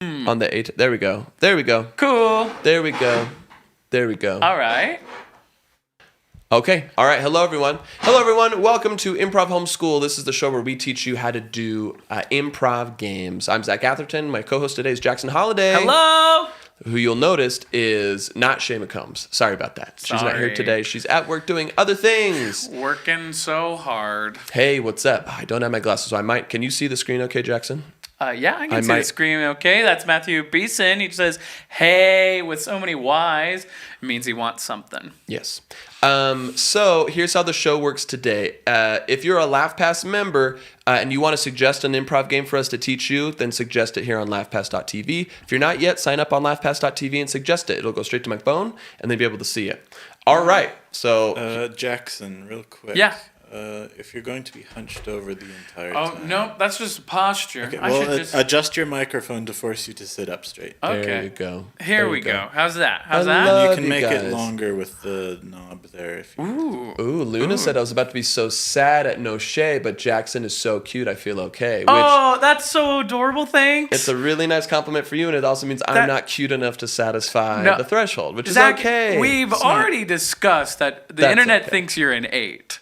On the 8. There we go. There we go. Cool. There we go. There we go. All right. Okay. All right. Hello, everyone. Hello, everyone. Welcome to Improv Homeschool. This is the show where we teach you how to do improv games. I'm Zach Atherton. My co-host today is Jackson Holiday. Hello. Who you'll notice is not Shay McCombs. Sorry about that. She's not here today. She's at work doing other things. Working so hard. Hey, what's up? I don't have my glasses, so I might. Can you see the screen okay, Jackson? Yeah, I can see the screen okay. That's Matthew Beeson. He says, hey, with so many Y's. It means he wants something. Yes. So here's how the show works today. If you're a LaughPass member and you want to suggest an improv game for us to teach you, then suggest it here on LaughPass.tv. If you're not yet, sign up on LaughPass.tv and suggest it. It'll go straight to my phone and they'll be able to see it. All right. So Jackson, real quick. Yeah. If you're going to be hunched over the entire Oh, time. no, that's just posture. Okay, I well, should just... adjust your microphone to force you to sit up straight. Okay. there you go. Here There we you go. How's that? How's I that? love You can you make guys. it longer with the knob there. If you Ooh. Luna said I was about to be so sad at no Shay, but Jackson is so cute, I feel okay. Which Oh, that's so adorable. Thanks. it's a really nice compliment for you, and it also means I'm not cute enough to satisfy No. the threshold, which Zach, is okay. We've already discussed that the That's internet okay. thinks you're an 8.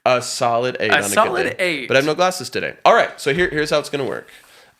A solid 8 on a solid good day. 8. But I have no glasses today. All right, so here's how it's going to work.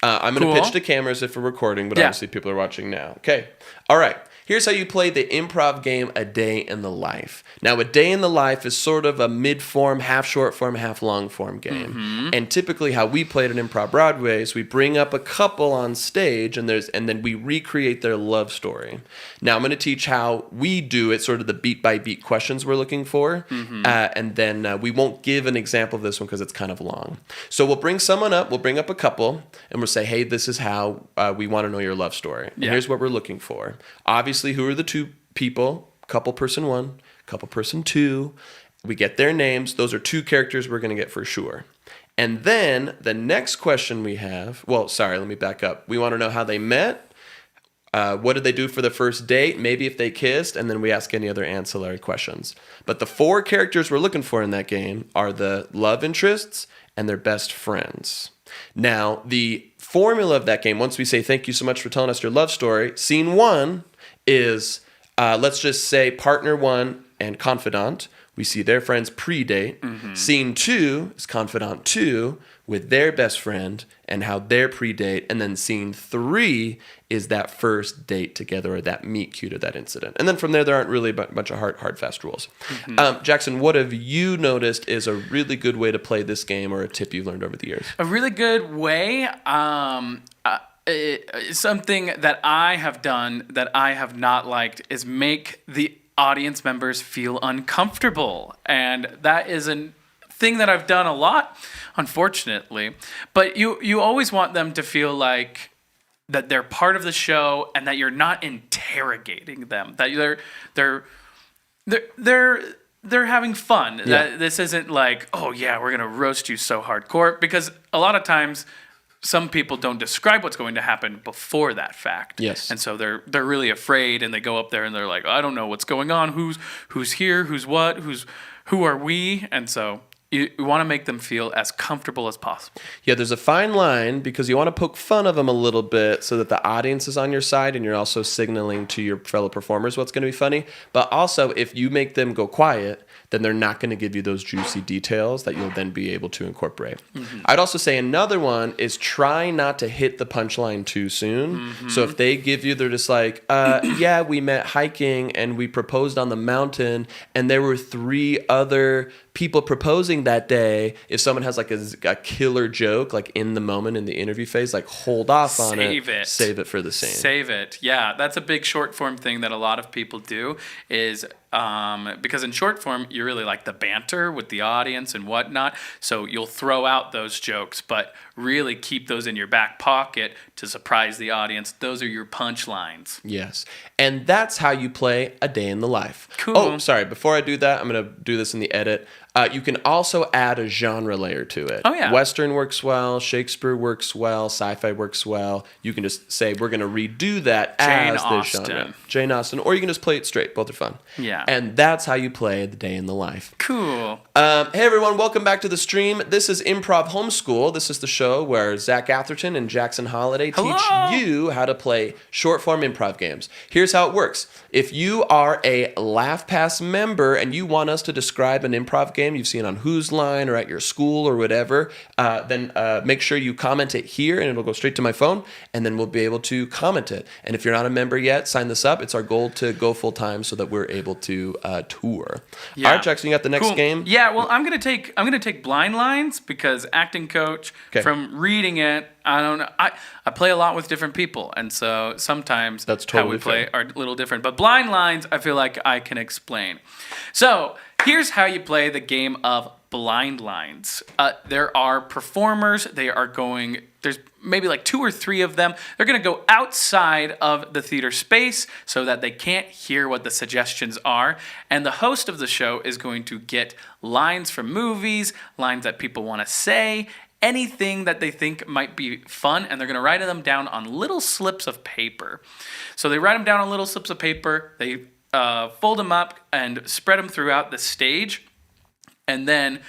I'm going to Cool. pitch to cameras if we're recording, but Yeah. obviously people are watching now. Okay. All right. Here's how you play the improv game A Day in the Life. Now, A Day in the Life is sort of a mid-form, half short form, half long form game. Mm-hmm. And typically how we play it in Improv Broadway is we bring up a couple on stage and then we recreate their love story. Now, I'm going to teach how we do it, sort of the beat-by-beat questions we're looking for. Mm-hmm. And then we won't give an example of this one because it's kind of long. So we'll bring someone up, we'll bring up a couple, and we'll say, hey, this is how we want to know your love story. And here's what we're looking for. Obviously, who are the two people? Couple person 1, couple person 2. We get their names. Those are 2 characters we're going to get for sure. And then the next question we have, let me back up. We want to know how they met. What did they do for the first date? Maybe if they kissed, and then we ask any other ancillary questions. But the 4 characters we're looking for in that game are the love interests and their best friends. Now, the formula of that game, once we say thank you so much for telling us your love story, scene 1 is, let's just say partner 1 and confidant. We see their friends pre-date. Mm-hmm. Scene 2 is confidant 2 with their best friend and how they're pre-date. And then scene 3 is that first date together or that meet cute or that incident. And then from there aren't really a bunch of hard, fast rules. Mm-hmm. Jackson, what have you noticed is a really good way to play this game or a tip you've learned over the years? A really good way, something that I have done that I have not liked is make the audience members feel uncomfortable. And that is a thing that I've done a lot, unfortunately. But you always want them to feel like that they're part of the show and that you're not interrogating them, that they're having fun. Yeah. That this isn't like, oh yeah, we're gonna roast you so hardcore, because a lot of times some people don't describe what's going to happen before that fact. Yes. And so they're really afraid, and they go up there and they're like, I don't know what's going on, who's here, who's what, who are we? And so you want to make them feel as comfortable as possible. Yeah, there's a fine line because you want to poke fun of them a little bit so that the audience is on your side and you're also signaling to your fellow performers what's going to be funny. But also, if you make them go quiet, then they're not going to give you those juicy details that you'll then be able to incorporate. Mm-hmm. I'd also say another one is try not to hit the punchline too soon. Mm-hmm. So if they give you, they're just like, yeah, we met hiking and we proposed on the mountain and there were 3 other people proposing that day. If someone has like a killer joke, like in the moment in the interview phase, like hold off on it. Save it for the scene. Save it. Yeah, that's a big short form thing that a lot of people do is because in short form, you really like the banter with the audience and whatnot. So you'll throw out those jokes, but really keep those in your back pocket to surprise the audience. Those are your punchlines. Yes. And that's how you play A Day in the Life. Cool. Oh, sorry. Before I do that, I'm going to do this in the edit. You can also add a genre layer to it. Oh, yeah. Western works well. Shakespeare works well. Sci-fi works well. You can just say, we're going to redo that Jane as this genre. Austen. Jane Austen. Or you can just play it straight. Both are fun. Yeah. Yeah. And that's how you play the day in the life. Cool. Hey everyone, welcome back to the stream. This is Improv Homeschool. This is the show where Zach Atherton and Jackson Holiday teach you how to play short form improv games. Here's how it works. If you are a LaughPass member and you want us to describe an improv game you've seen on Who's Line or at your school or whatever, then make sure you comment it here and it'll go straight to my phone and then we'll be able to comment it. And if you're not a member yet, sign this up. It's our goal to go full time so that we're able to tour. Yeah. All right, Jackson, you got the next game? Yeah, well, I'm gonna take blind lines because acting coach. From reading it, I don't know. I play a lot with different people, and so sometimes that's totally how we play fair. are a little different. But blind lines, I feel like I can explain. So here's how you play the game of blind lines. There are performers. There's maybe like 2 or 3 of them. They're going to go outside of the theater space so that they can't hear what the suggestions are. And the host of the show is going to get lines from movies, lines that people want to say, anything that they think might be fun, and they're going to write them down on little slips of paper. So they write them down on little slips of paper. They fold them up and spread them throughout the stage. And then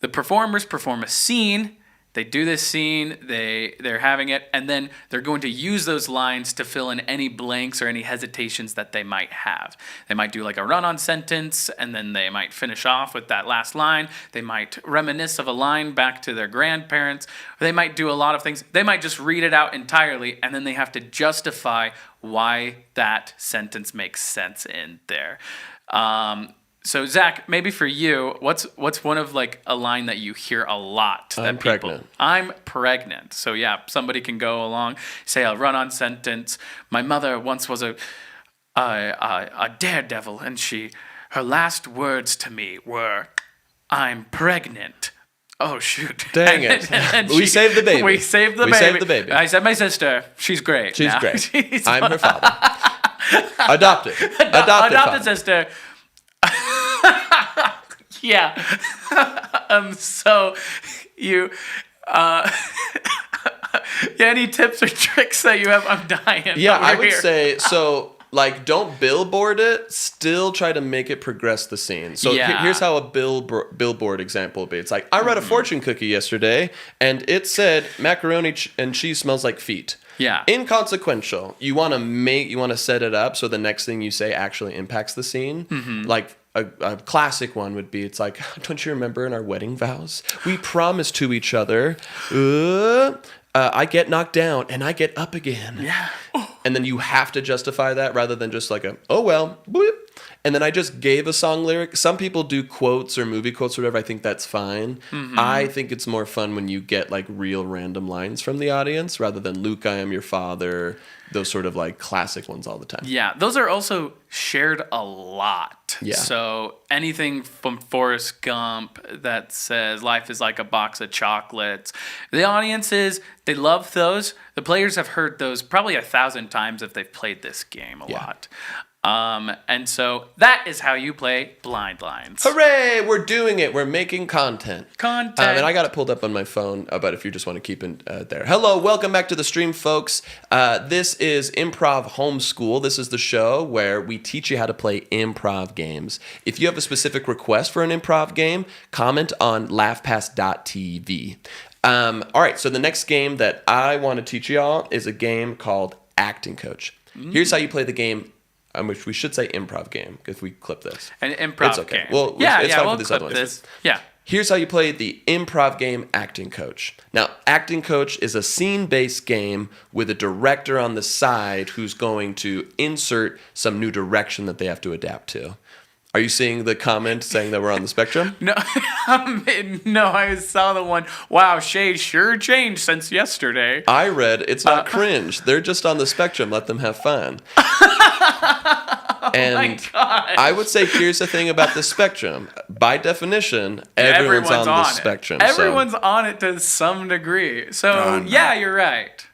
the performers perform a scene. They do this scene, they're having it, and then they're going to use those lines to fill in any blanks or any hesitations that they might have. They might do like a run-on sentence, and then they might finish off with that last line. They might reminisce of a line back to their grandparents. They might do a lot of things. They might just read it out entirely, and then they have to justify why that sentence makes sense in there. So Zach, maybe for you, what's one of like a line that you hear a lot? I'm pregnant. I'm pregnant. So yeah, somebody can go along, say a run-on sentence. My mother once was a daredevil, and her last words to me were, "I'm pregnant." Oh shoot! Dang it! We saved the baby. We saved the baby. I said my sister. She's great. She's great. I'm her father. Adopted sister. Yeah. So you any tips or tricks that you have? I'm dying. Yeah, I would say so. Like, don't billboard it. Still try to make it progress the scene. So here's how a billboard example would be. It's like, I read a fortune cookie yesterday, and it said macaroni and cheese smells like feet. Yeah. Inconsequential. You want to set it up so the next thing you say actually impacts the scene. Mm-hmm. Like a classic one would be, it's like, don't you remember in our wedding vows? We promised to each other, I get knocked down and I get up again. Yeah. And then you have to justify that rather than just like oh well, boop. And then I just gave a song lyric. Some people do quotes or movie quotes or whatever. I think that's fine. Mm-hmm. I think it's more fun when you get like real random lines from the audience rather than Luke, I am your father. Those sort of like classic ones all the time. Yeah, those are also shared a lot. Yeah. So anything from Forrest Gump that says life is like a box of chocolates. The audiences, they love those. The players have heard those probably 1,000 times if they've played this game a lot. And so that is how you play blind lines. Hooray! We're doing it. We're making content. And I got it pulled up on my phone, but if you just want to keep it there. Hello, welcome back to the stream, folks. This is Improv Homeschool. This is the show where we teach you how to play improv games. If you have a specific request for an improv game, comment on laughpass.tv. All right, so the next game that I want to teach y'all is a game called Acting Coach. Here's how you play the game. Which we should say improv game if we clip this. An improv it's okay. game. Well, it's fine for this other one. Yeah. Here's how you play the improv game Acting Coach. Now, Acting Coach is a scene-based game with a director on the side who's going to insert some new direction that they have to adapt to. Are you seeing the comment saying that we're on the spectrum? No, no, I saw the one. Wow, Shay sure changed since yesterday. I read it's not cringe. They're just on the spectrum. Let them have fun. And my God. I would say here's the thing about the spectrum. By definition, everyone's on the spectrum. Everyone's on it to some degree. So, yeah, you're right.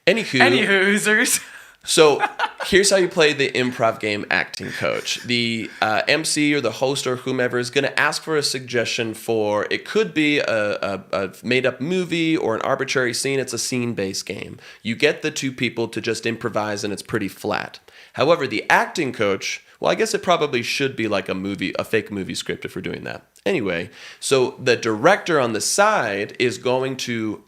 Anywhoozers. So here's how you play the improv game Acting Coach. The MC or the host or whomever is going to ask for a suggestion for, it could be a made-up movie or an arbitrary scene. It's a scene-based game. You get the two people to just improvise and it's pretty flat. However, the acting coach Well, I guess it probably should be like a fake movie script if we're doing that. Anyway, so the director on the side is going to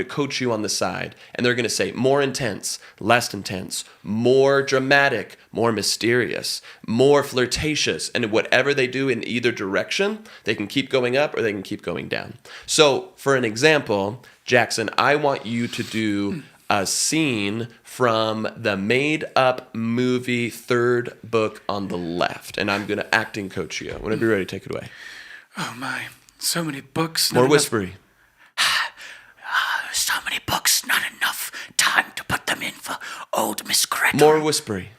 coach you on the side, and they're going to say more intense, less intense, more dramatic, more mysterious, more flirtatious, and whatever they do in either direction, they can keep going up or they can keep going down. So, for an example, Jackson, I want you to do a scene from the made-up movie Third Book on the Left, and I'm going to acting coach you. Whenever you're ready, take it away. Oh my, so many books. More whispery. So many books, not enough time to put them in for old Miss Gretel. More whispery.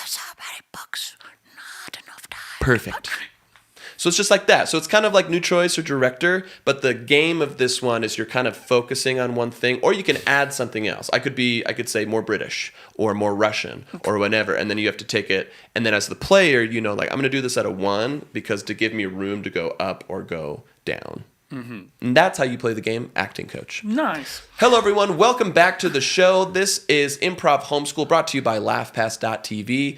So many books, not enough time. Perfect. So it's just like that. So it's kind of like new choice or director, but the game of this one is you're kind of focusing on one thing, or you can add something else. I could say more British or more Russian or whatever, and then you have to take it. And then as the player, I'm going to do this at a 1 because to give me room to go up or go down. Mm-hmm. And that's how you play the game, Acting Coach. Nice. Hello, everyone. Welcome back to the show. This is Improv Homeschool, brought to you by LaughPass.tv.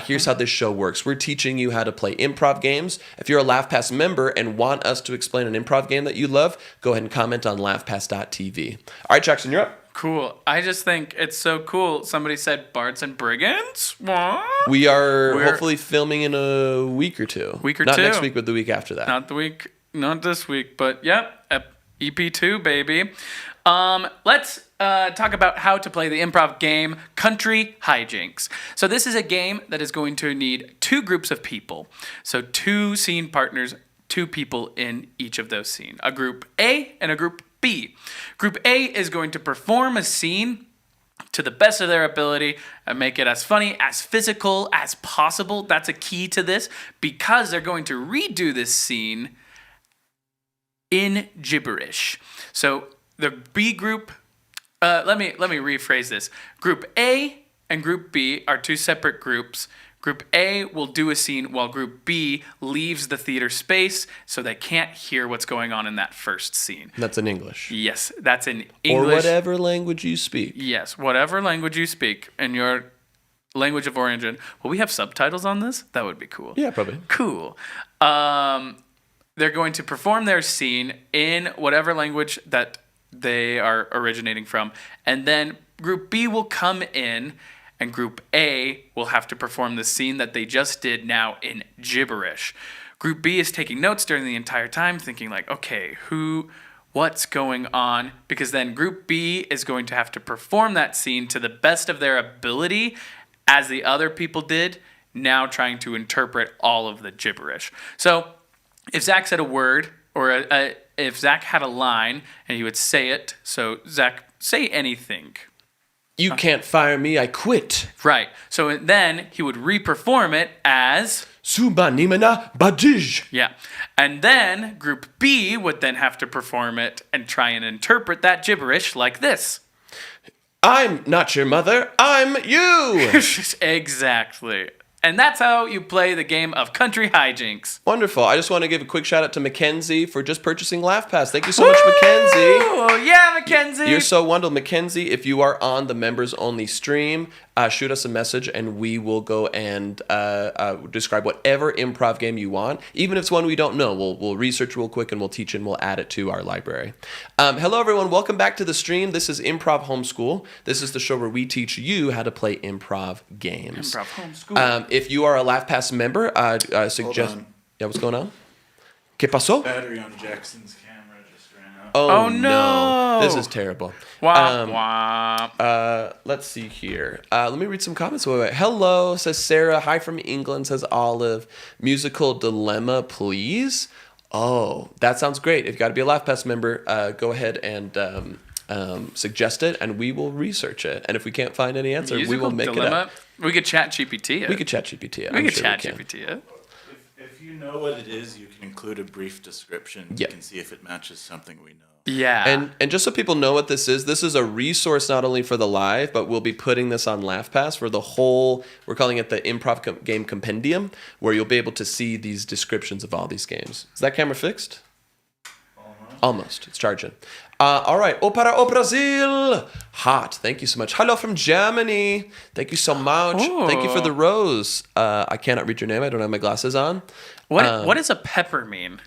Here's how this show works. We're teaching you how to play improv games. If you're a LaughPass member and want us to explain an improv game that you love, go ahead and comment on LaughPass.tv. All right, Jackson, you're up. Cool. I just think it's so cool. Somebody said Bards and Brigands. What? We're hopefully filming in a week or two. Not next week, but the week after that. Not this week, but yep, EP2, baby. Let's talk about how to play the improv game, Country Hijinks. So this is a game that is going to need 2 groups of people. So 2 scene partners, 2 people in each of those scenes. A group A and a group B. Group A is going to perform a scene to the best of their ability and make it as funny, as physical as possible. That's a key to this because they're going to redo this scene in gibberish. So the B group, let me rephrase this. Group A and Group B are 2 separate groups. Group A will do a scene while Group B leaves the theater space so they can't hear what's going on in that first scene. That's in English. Yes, that's in English. Or whatever language you speak. Yes, whatever language you speak in your language of origin. Will we have subtitles on this? That would be cool. Yeah, probably. Cool. They're going to perform their scene in whatever language that they are originating from. And then Group B will come in, and Group A will have to perform the scene that they just did now in gibberish. Group B is taking notes during the entire time, thinking like, okay, what's going on? Because then Group B is going to have to perform that scene to the best of their ability, as the other people did, now trying to interpret all of the gibberish. So if Zach said a word, or if Zach had a line, and he would say it, so Zach, say anything. You can't fire me, I quit. Right. So then he would re-perform it as Suba Nimana Badij. Yeah. And then Group B would then have to perform it and try and interpret that gibberish like this. I'm not your mother, I'm you. Exactly. And that's how you play the game of Country Hijinks. Wonderful. I just want to give a quick shout out to Mackenzie for just purchasing LaughPass. Thank you so much, Mackenzie. Oh, yeah, Mackenzie. You're so wonderful. Mackenzie, if you are on the members only stream, shoot us a message and we will go and describe whatever improv game you want. Even if it's one we don't know, we'll research real quick and we'll teach and we'll add it to our library. Hello, everyone. Welcome back to the stream. This is Improv Homeschool. This is the show where we teach you how to play improv games. Improv Homeschool. If you are a LaughPass member, suggest. Hold on. Yeah, what's going on? ¿Qué pasó? Battery on Jackson's camera just ran out. Oh no. This is terrible. Let's see here. Let me read some comments. Wait. Hello, says Sarah. Hi from England, says Olive. Musical dilemma, please. Oh, that sounds great. If you got to be a LaughPass member, go ahead and suggest it, and we will research it. And if we can't find any answer, we will make it up. We could chat GPT it. We could chat GPT it. We could chat GPT it. If you know what it is, you can include a brief description. Yeah. You can see if it matches something we know. Yeah. And just so people know what this is a resource not only for the live, but we'll be putting this on LaughPass for the whole, we're calling it the Improv Game Compendium, where you'll be able to see these descriptions of all these games. Is that camera fixed? Almost. It's charging. All right. O para o Brasil. Hot. Thank you so much. Hello from Germany. Thank you so much. Thank you for the rose. I cannot read your name. I don't have my glasses on. What does a pepper mean?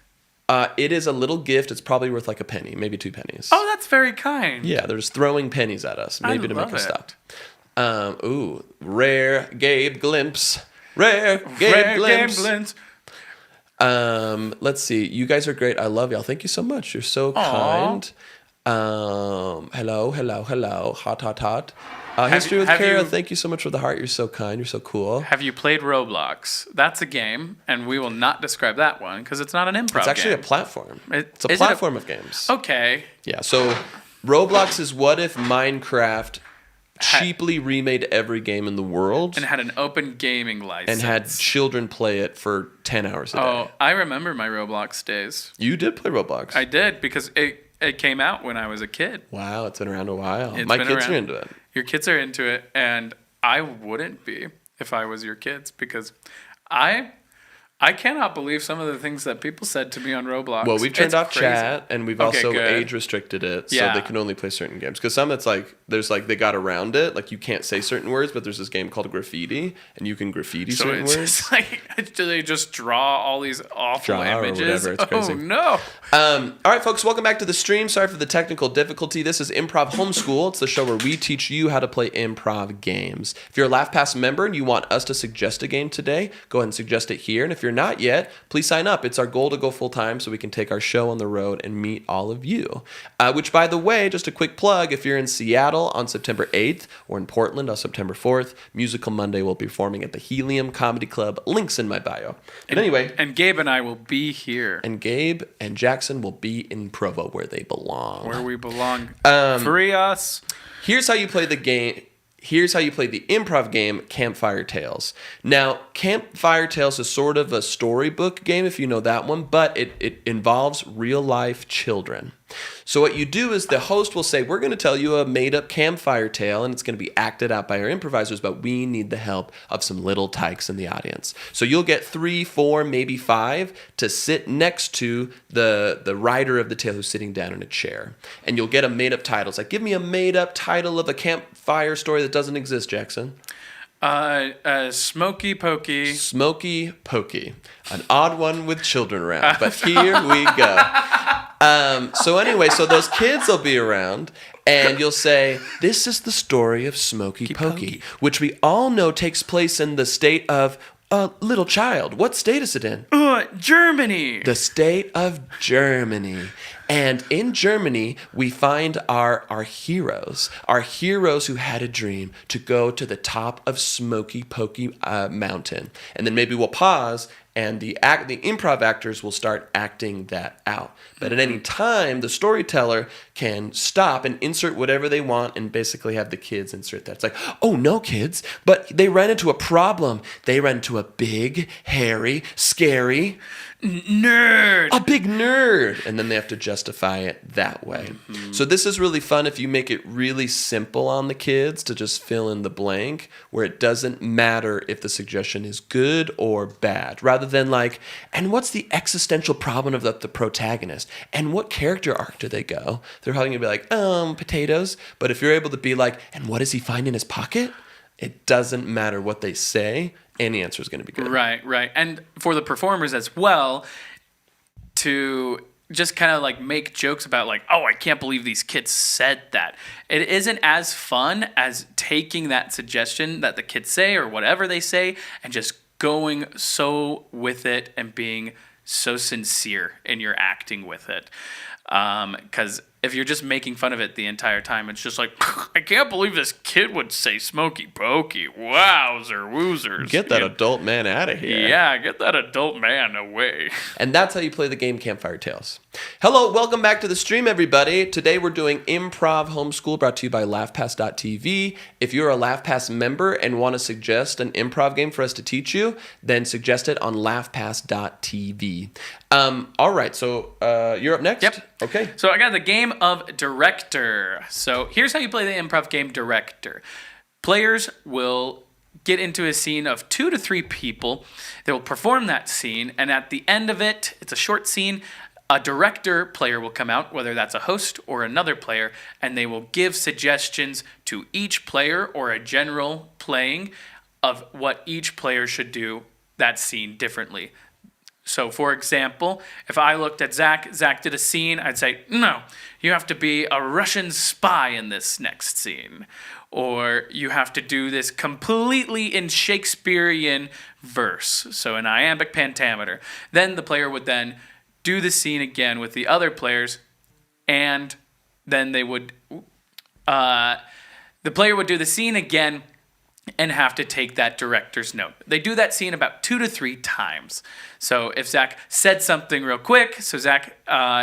It is a little gift. It's probably worth like a penny, maybe 2 pennies. Oh, that's very kind. Yeah, they're just throwing pennies at us, maybe to make us stop. Rare Gabe glimpse. Rare Gabe glimpse. Let's see. You guys are great. I love y'all. Thank you so much. You're so kind. Hello. Hot. History with Kara. Thank you so much for the heart. You're so kind. You're so cool. Have you played Roblox? That's a game, and we will not describe that one because it's not an improv game. It's actually a platform. It's a platform of games. Okay. Yeah, so Roblox is what if Minecraft cheaply remade every game in the world. And had an open gaming license. And had children play it for 10 hours a day. Oh, I remember my Roblox days. You did play Roblox. I did, because it came out when I was a kid. Wow, it's been around a while. My kids are into it. Your kids are into it, and I wouldn't be if I was your kids, because I cannot believe some of the things that people said to me on Roblox. Well, we've turned off chat, and we've also good. age restricted it, so they can only play certain games. Because some it's like, there's like, they got around it, like you can't say certain words, but there's this game called Graffiti, and you can graffiti certain words. Just like, do they just draw all these awful images? Or whatever. It's crazy. Oh, no. All right, folks, welcome back to the stream. Sorry for the technical difficulty. This is Improv Homeschool. It's the show where we teach you how to play improv games. If you're a LaughPass member and you want us to suggest a game today, go ahead and suggest it here. And if you're not yet, please sign up. It's our goal to go full time so we can take our show on the road and meet all of you. Which, by the way, just a quick plug, if you're in Seattle on September 8th or in Portland on September 4th, Musical Monday will be performing at the Helium Comedy Club. Links in my bio. But anyway. And Gabe and I will be here. And Gabe and Jackson will be in Provo where they belong. Where we belong. Free us. Here's how you play the game. Here's how you play the improv game, Campfire Tales. Now, Campfire Tales is sort of a storybook game, if you know that one, but it involves real-life children. So what you do is the host will say, we're going to tell you a made-up campfire tale, and it's going to be acted out by our improvisers, but we need the help of some little tykes in the audience. So you'll get 3, 4, maybe 5 to sit next to the writer of the tale who's sitting down in a chair. And you'll get a made-up title. It's like, give me a made-up title of a campfire story that doesn't exist, Jackson. Smoky Pokey. Smoky Pokey. An odd one with children around, but here we go. So anyway, so those kids will be around, and you'll say, this is the story of Smoky Pokey, which we all know takes place in the state of a little child. What state is it in? Germany. The state of Germany. And in Germany, we find our heroes who had a dream to go to the top of Smoky Pokey Mountain. And then maybe we'll pause, and the improv actors will start acting that out. But at any time, the storyteller can stop and insert whatever they want and basically have the kids insert that. It's like, oh, no, kids, but they ran into a problem. They ran into a big, hairy, scary... nerd. A big nerd. And then they have to justify it that way. Mm-hmm. So this is really fun if you make it really simple on the kids to just fill in the blank, where it doesn't matter if the suggestion is good or bad, rather than like, and what's the existential problem of the protagonist? And what character arc do they go? They're probably going to be like, potatoes. But if you're able to be like, and what does he find in his pocket? It doesn't matter what they say. Any answer is going to be good. Right. And for the performers as well, to just kind of like make jokes about like, oh, I can't believe these kids said that. It isn't as fun as taking that suggestion that the kids say or whatever they say and just going so with it and being so sincere in your acting with it. Because if you're just making fun of it the entire time, it's just like, I can't believe this kid would say Smoky Pokey. Wowzer woozers. Get that adult man out of here. Yeah, get that adult man away. And that's how you play the game Campfire Tales. Hello, welcome back to the stream, everybody. Today we're doing Improv Homeschool, brought to you by LaughPass.tv. If you're a LaughPass member and want to suggest an improv game for us to teach you, then suggest it on LaughPass.tv. All right, so you're up next? Yep. Okay. So I got the game of Director. So here's how you play the improv game Director. Players will get into a scene of 2 to 3 people. They will perform that scene, and at the end of it, it's a short scene, a director player will come out, whether that's a host or another player, and they will give suggestions to each player or a general playing of what each player should do that scene differently. So, for example, if I looked at Zach did a scene, I'd say, no, you have to be a Russian spy in this next scene. Or you have to do this completely in Shakespearean verse, so an iambic pentameter. Then the player would then do the scene again with the other players, and then they would, the player would do the scene again and have to take that director's note. They do that scene about 2 to 3 times. So if Zach said something real quick, so Zach,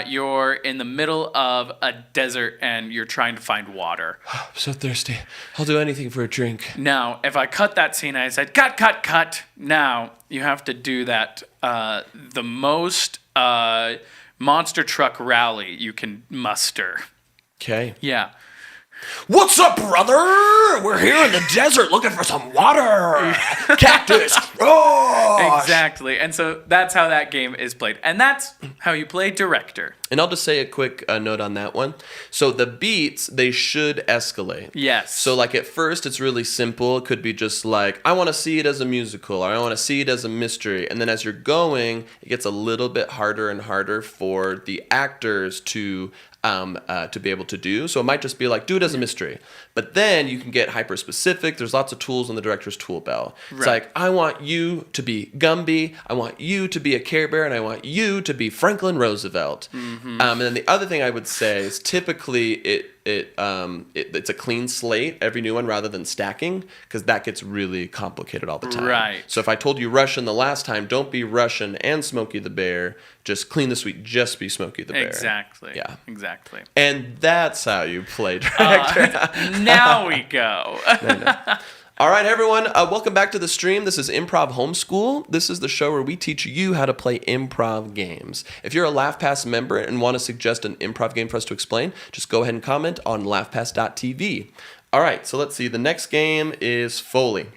you're in the middle of a desert and you're trying to find water. I'm so thirsty. I'll do anything for a drink. Now, if I cut that scene, I said, cut. Now, you have to do that, the most monster truck rally you can muster. Okay. Yeah. What's up, brother? We're here in the desert looking for some water. Cactus crush. Exactly. And so that's how that game is played. And that's how you play director. And I'll just say a quick note on that one. So the beats, they should escalate. Yes. So like at first, it's really simple. It could be just like, I want to see it as a musical, or I want to see it as a mystery. And then as you're going, it gets a little bit harder and harder for the actors to be able to do. So it might just be like, do it as a mystery. But then you can get hyper specific. There's lots of tools in the director's tool belt. It's like, I want you to be Gumby. I want you to be a Care Bear. And I want you to be Franklin Roosevelt. Mm-hmm. And then the other thing I would say is typically it's a clean slate, every new one, rather than stacking, because that gets really complicated all the time. Right. So if I told you Russian the last time, don't be Russian and Smokey the Bear. Just clean the suite. Just be Smokey the Bear. Exactly. Yeah. Exactly. And that's how you play director. Now we go. No. All right, everyone. Welcome back to the stream. This is Improv Homeschool. This is the show where we teach you how to play improv games. If you're a LaughPass member and want to suggest an improv game for us to explain, just go ahead and comment on laughpass.tv. All right, so let's see. The next game is Foley.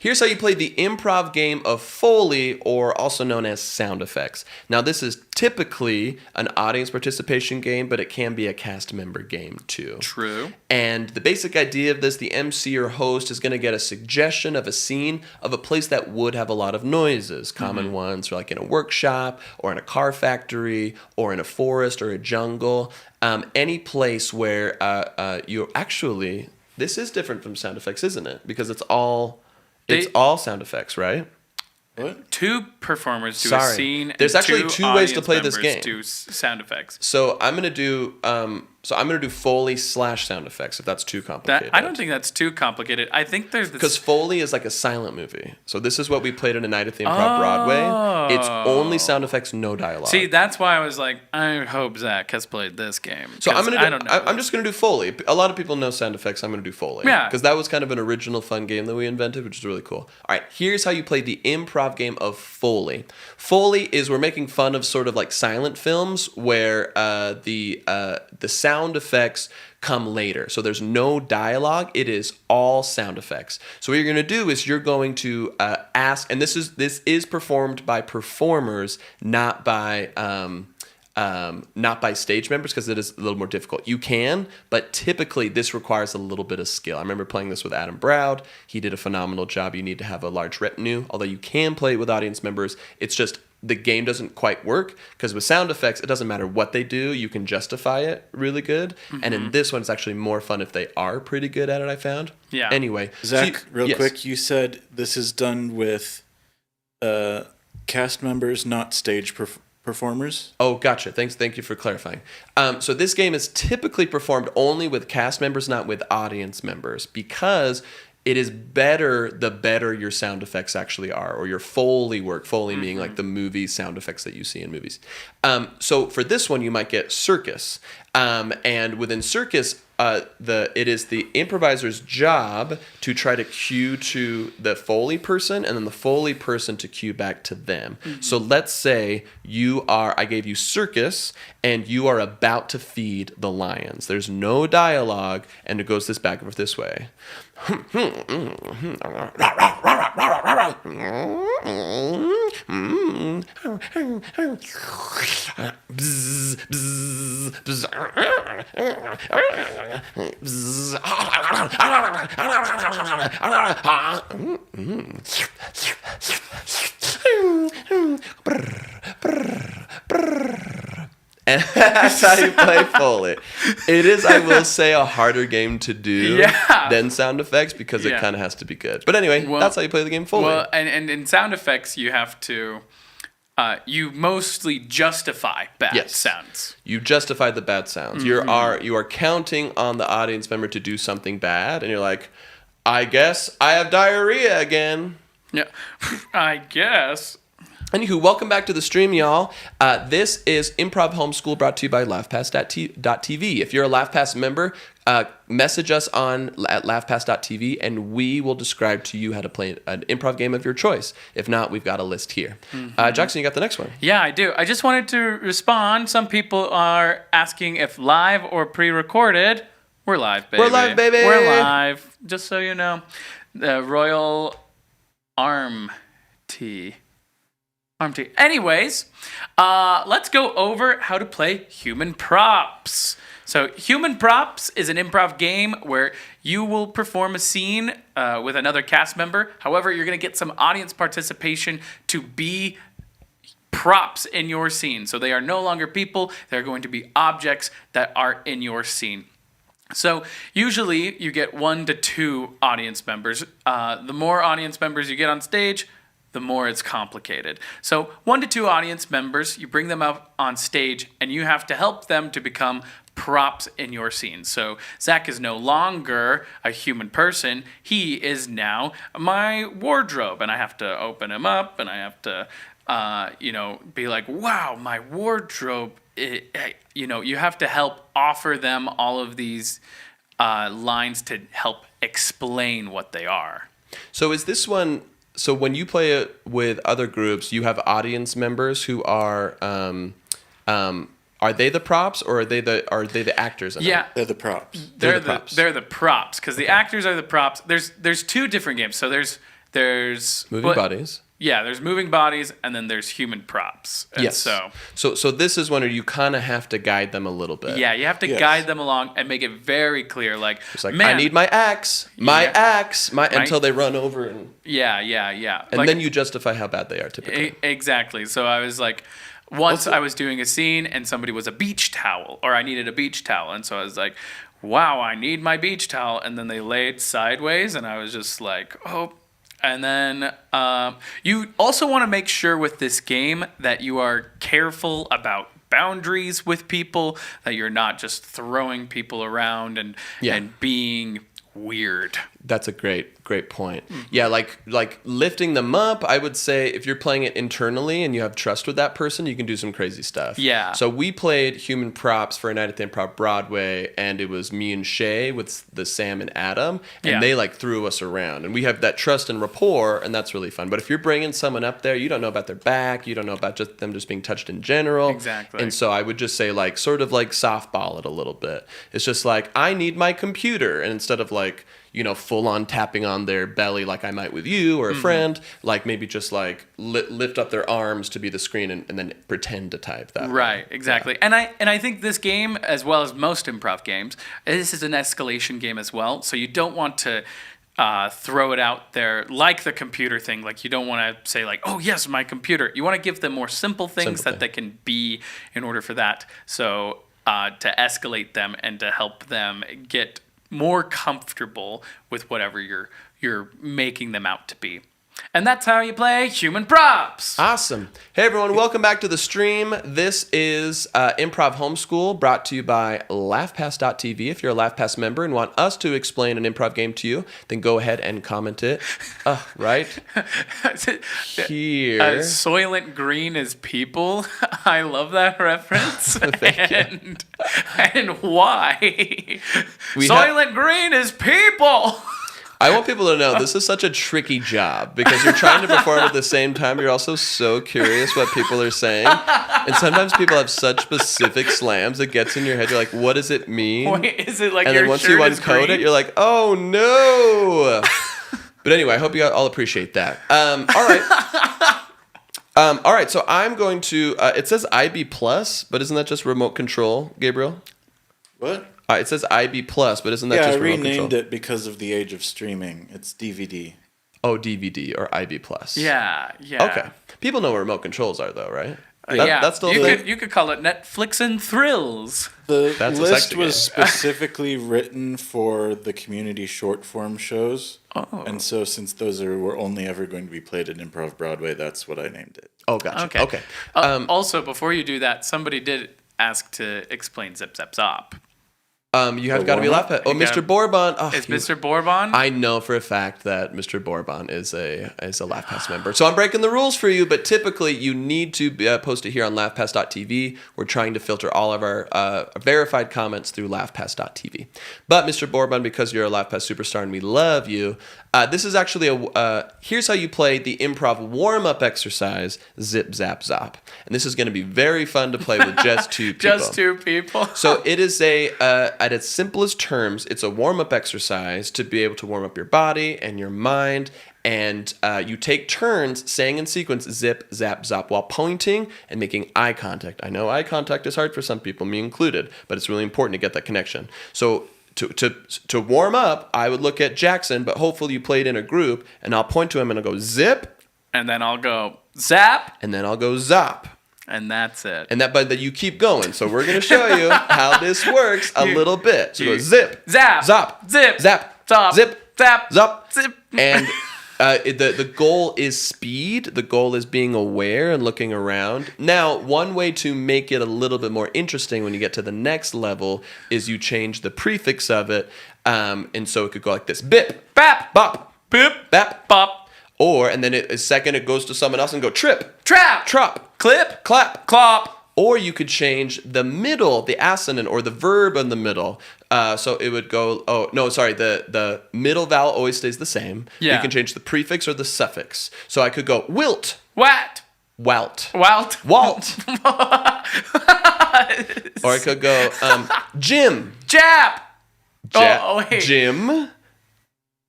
Here's how you play the improv game of Foley, or also known as sound effects. Now, this is typically an audience participation game, but it can be a cast member game too. True. And the basic idea of this, the MC or host is going to get a suggestion of a scene of a place that would have a lot of noises. Common ones are like in a workshop, or in a car factory, or in a forest, or a jungle. Any place where you actually, this is different from sound effects, isn't it? Because it's all sound effects, right? What? 2 performers do a scene. There's and actually 2 ways to play this game. Do sound effects. So I'm gonna do Foley / sound effects if that's too complicated. I don't think that's too complicated. I think there's because Foley is like a silent movie. So this is what we played in A Night at the Improv Broadway. It's only sound effects, no dialogue. See, that's why I was like, I hope Zach has played this game. So I'm just gonna do Foley. A lot of people know sound effects. I'm gonna do Foley. Yeah. Because that was kind of an original fun game that we invented, which is really cool. All right, here's how you play the improv game of Foley. Foley is, we're making fun of sort of like silent films where the sound effects come later. So there's no dialogue. It is all sound effects. So what you're going to do is you're going to ask, and this is performed by performers, not by stage members, because it is a little more difficult. You can, but typically this requires a little bit of skill. I remember playing this with Adam Browd. He did a phenomenal job. You need to have a large retinue, although you can play it with audience members. It's just the game doesn't quite work, because with sound effects, it doesn't matter what they do. You can justify it really good. Mm-hmm. And in this one, it's actually more fun if they are pretty good at it, I found. Yeah. Anyway. Zach, real quick, you said this is done with cast members, not stage performers? Oh, gotcha. Thank you for clarifying. So this game is typically performed only with cast members, not with audience members, because it is better the better your sound effects actually are, or your Foley work. Foley meaning like the movie sound effects that you see in movies. So for this one, you might get circus. And within circus, it is the improviser's job to try to cue to the Foley person, and then the Foley person to cue back to them. Mm-hmm. So let's say I gave you circus, and you are about to feed the lions. There's no dialogue, and it goes back and forth this way. Bzz, bzz, bzz. And that's how you play Foley. It is, I will say, a harder game to do than sound effects because it kind of has to be good. But anyway, that's how you play the game Foley. Well, and in sound effects, you have to, you mostly justify bad sounds. You justify the bad sounds. Mm-hmm. You are counting on the audience member to do something bad, and you're like, I guess I have diarrhea again. Yeah, I guess. Anywho, welcome back to the stream, y'all. This is Improv Homeschool brought to you by LaughPass.tv. If you're a LaughPass member, message us at LaughPass.tv, and we will describe to you how to play an improv game of your choice. If not, we've got a list here. Jackson, you got the next one. Yeah, I do. I just wanted to respond. Some people are asking if live or pre-recorded. We're live, baby. We're live, baby. We're live. Just so you know. The Royal Arm Tea. Anyways, let's go over how to play human props. So human props is an improv game where you will perform a scene with another cast member. However, you're going to get some audience participation to be props in your scene. So they are no longer people. They're going to be objects that are in your scene. So usually you get 1 to 2 audience members. The more audience members you get on stage, the more it's complicated. So 1 to 2 audience members, you bring them up on stage and you have to help them to become props in your scene. So Zach is no longer a human person. He is now my wardrobe, and I have to open him up and I have to, be like, wow, my wardrobe. You have to help offer them all of these lines to help explain what they are. So is this one... So when you play it with other groups, you have audience members who are they the props or are they the actors? They're the props. They're the props because the actors are the props. There's 2 different games. So there's moving bodies. Yeah, there's moving bodies, and then there's human props. And yes. So this is one where you kind of have to guide them a little bit. Yeah, you have to guide them along and make it very clear. Like, it's like, man, I need my axe, axe, until they run over. And And then you justify how bad they are typically. Exactly. So I was like, once I was doing a scene, and somebody was a beach towel, or I needed a beach towel. And so I was like, wow, I need my beach towel. And then they laid sideways, and I was just like, oh. And then you also want to make sure with this game that you are careful about boundaries with people, that you're not just throwing people around and being weird. That's a great point. Yeah, like lifting them up, I would say if you're playing it internally and you have trust with that person, you can do some crazy stuff. Yeah. So we played human props for a night at the Improv Broadway, and it was me and Shay with the Sam and Adam, and they threw us around, and we have that trust and rapport, and that's really fun. But if you're bringing someone up there, you don't know about their back, you don't know about just them just being touched in general. Exactly. And so I would just say sort of softball it a little bit. It's just I need my computer, and instead of full on tapping on their belly like I might with you or a friend, maybe just lift up their arms to be the screen and then pretend to type that. Right, exactly. Yeah. And I think this game, as well as most improv games, this is an escalation game as well. So you don't want to throw it out there like the computer thing. You don't want to say oh yes, my computer. You want to give them more simple things that they can be in order for that. So to escalate them and to help them get more comfortable with whatever you're making them out to be. And that's how you play human props. Awesome. Hey, everyone. Welcome back to the stream. This is Improv Homeschool brought to you by LaughPass.tv. If you're a LaughPass member and want us to explain an improv game to you, then go ahead and comment it. Right here. Soylent Green is people. I love that reference. Thank you. And why? Soylent Green is people. I want people to know this is such a tricky job because you're trying to perform at the same time. You're also so curious what people are saying. And sometimes people have such specific slams that gets in your head. You're like, what does it mean? Wait, is it and then once you uncode it, you're like, oh no. But anyway, I hope you all appreciate that. All right. All right, so I'm going to. It says IB plus, but isn't that just remote control, Gabriel? What? It says IB plus, but isn't that just remote control? I renamed it because of the age of streaming. It's DVD. Oh, DVD or IB plus. Yeah. Okay. People know what remote controls are, though, right? That's still you could call it Netflix and Thrills. The That's a list sexy was game. specifically written for the community short form shows. Oh. And so since those were only ever going to be played at Improv Broadway, that's what I named it. Oh, gotcha. Okay. Also, before you do that, somebody did ask to explain Zip Zap Zop. You have got to be LaughPass. Oh, Mr. Bourbon. Oh, Is Mr. Bourbon? I know for a fact that Mr. Bourbon is a LaughPass member. So I'm breaking the rules for you, but typically you need to post it here on LaughPass.tv. We're trying to filter all of our verified comments through LaughPass.tv. But Mr. Bourbon, because you're a LaughPass superstar and we love you, this is actually here's how you play the improv warm-up exercise, Zip Zap Zop. And this is going to be very fun to play with just two people. Just two people. So it is at its simplest terms, it's a warm-up exercise to be able to warm up your body and your mind. And you take turns saying in sequence, zip, zap, zop, while pointing and making eye contact. I know eye contact is hard for some people, me included, but it's really important to get that connection. So to warm up, I would look at Jackson, but hopefully you played in a group, and I'll point to him and I'll go zip. And then I'll go zap. And then I'll go zop. And that's it. But you keep going. So we're going to show you how this works a little bit. So go zip, zap, zop, zip, zap, zop, zip, zap, zop, zip. And the goal is speed. The goal is being aware and looking around. Now, one way to make it a little bit more interesting when you get to the next level is you change the prefix of it. And so it could go like this. Bip, Bap, bop, boop, bap, bop. Or, and then a second it goes to someone else and go trip, Trap, trop, clip, clap, clop. Or you could change the middle, the assonant or the verb in the middle. So it would go, the middle vowel always stays the same. Yeah. You can change the prefix or the suffix. So I could go wilt, Wat, walt, walt, walt. Or I could go Jim, jap. Wait. Jim,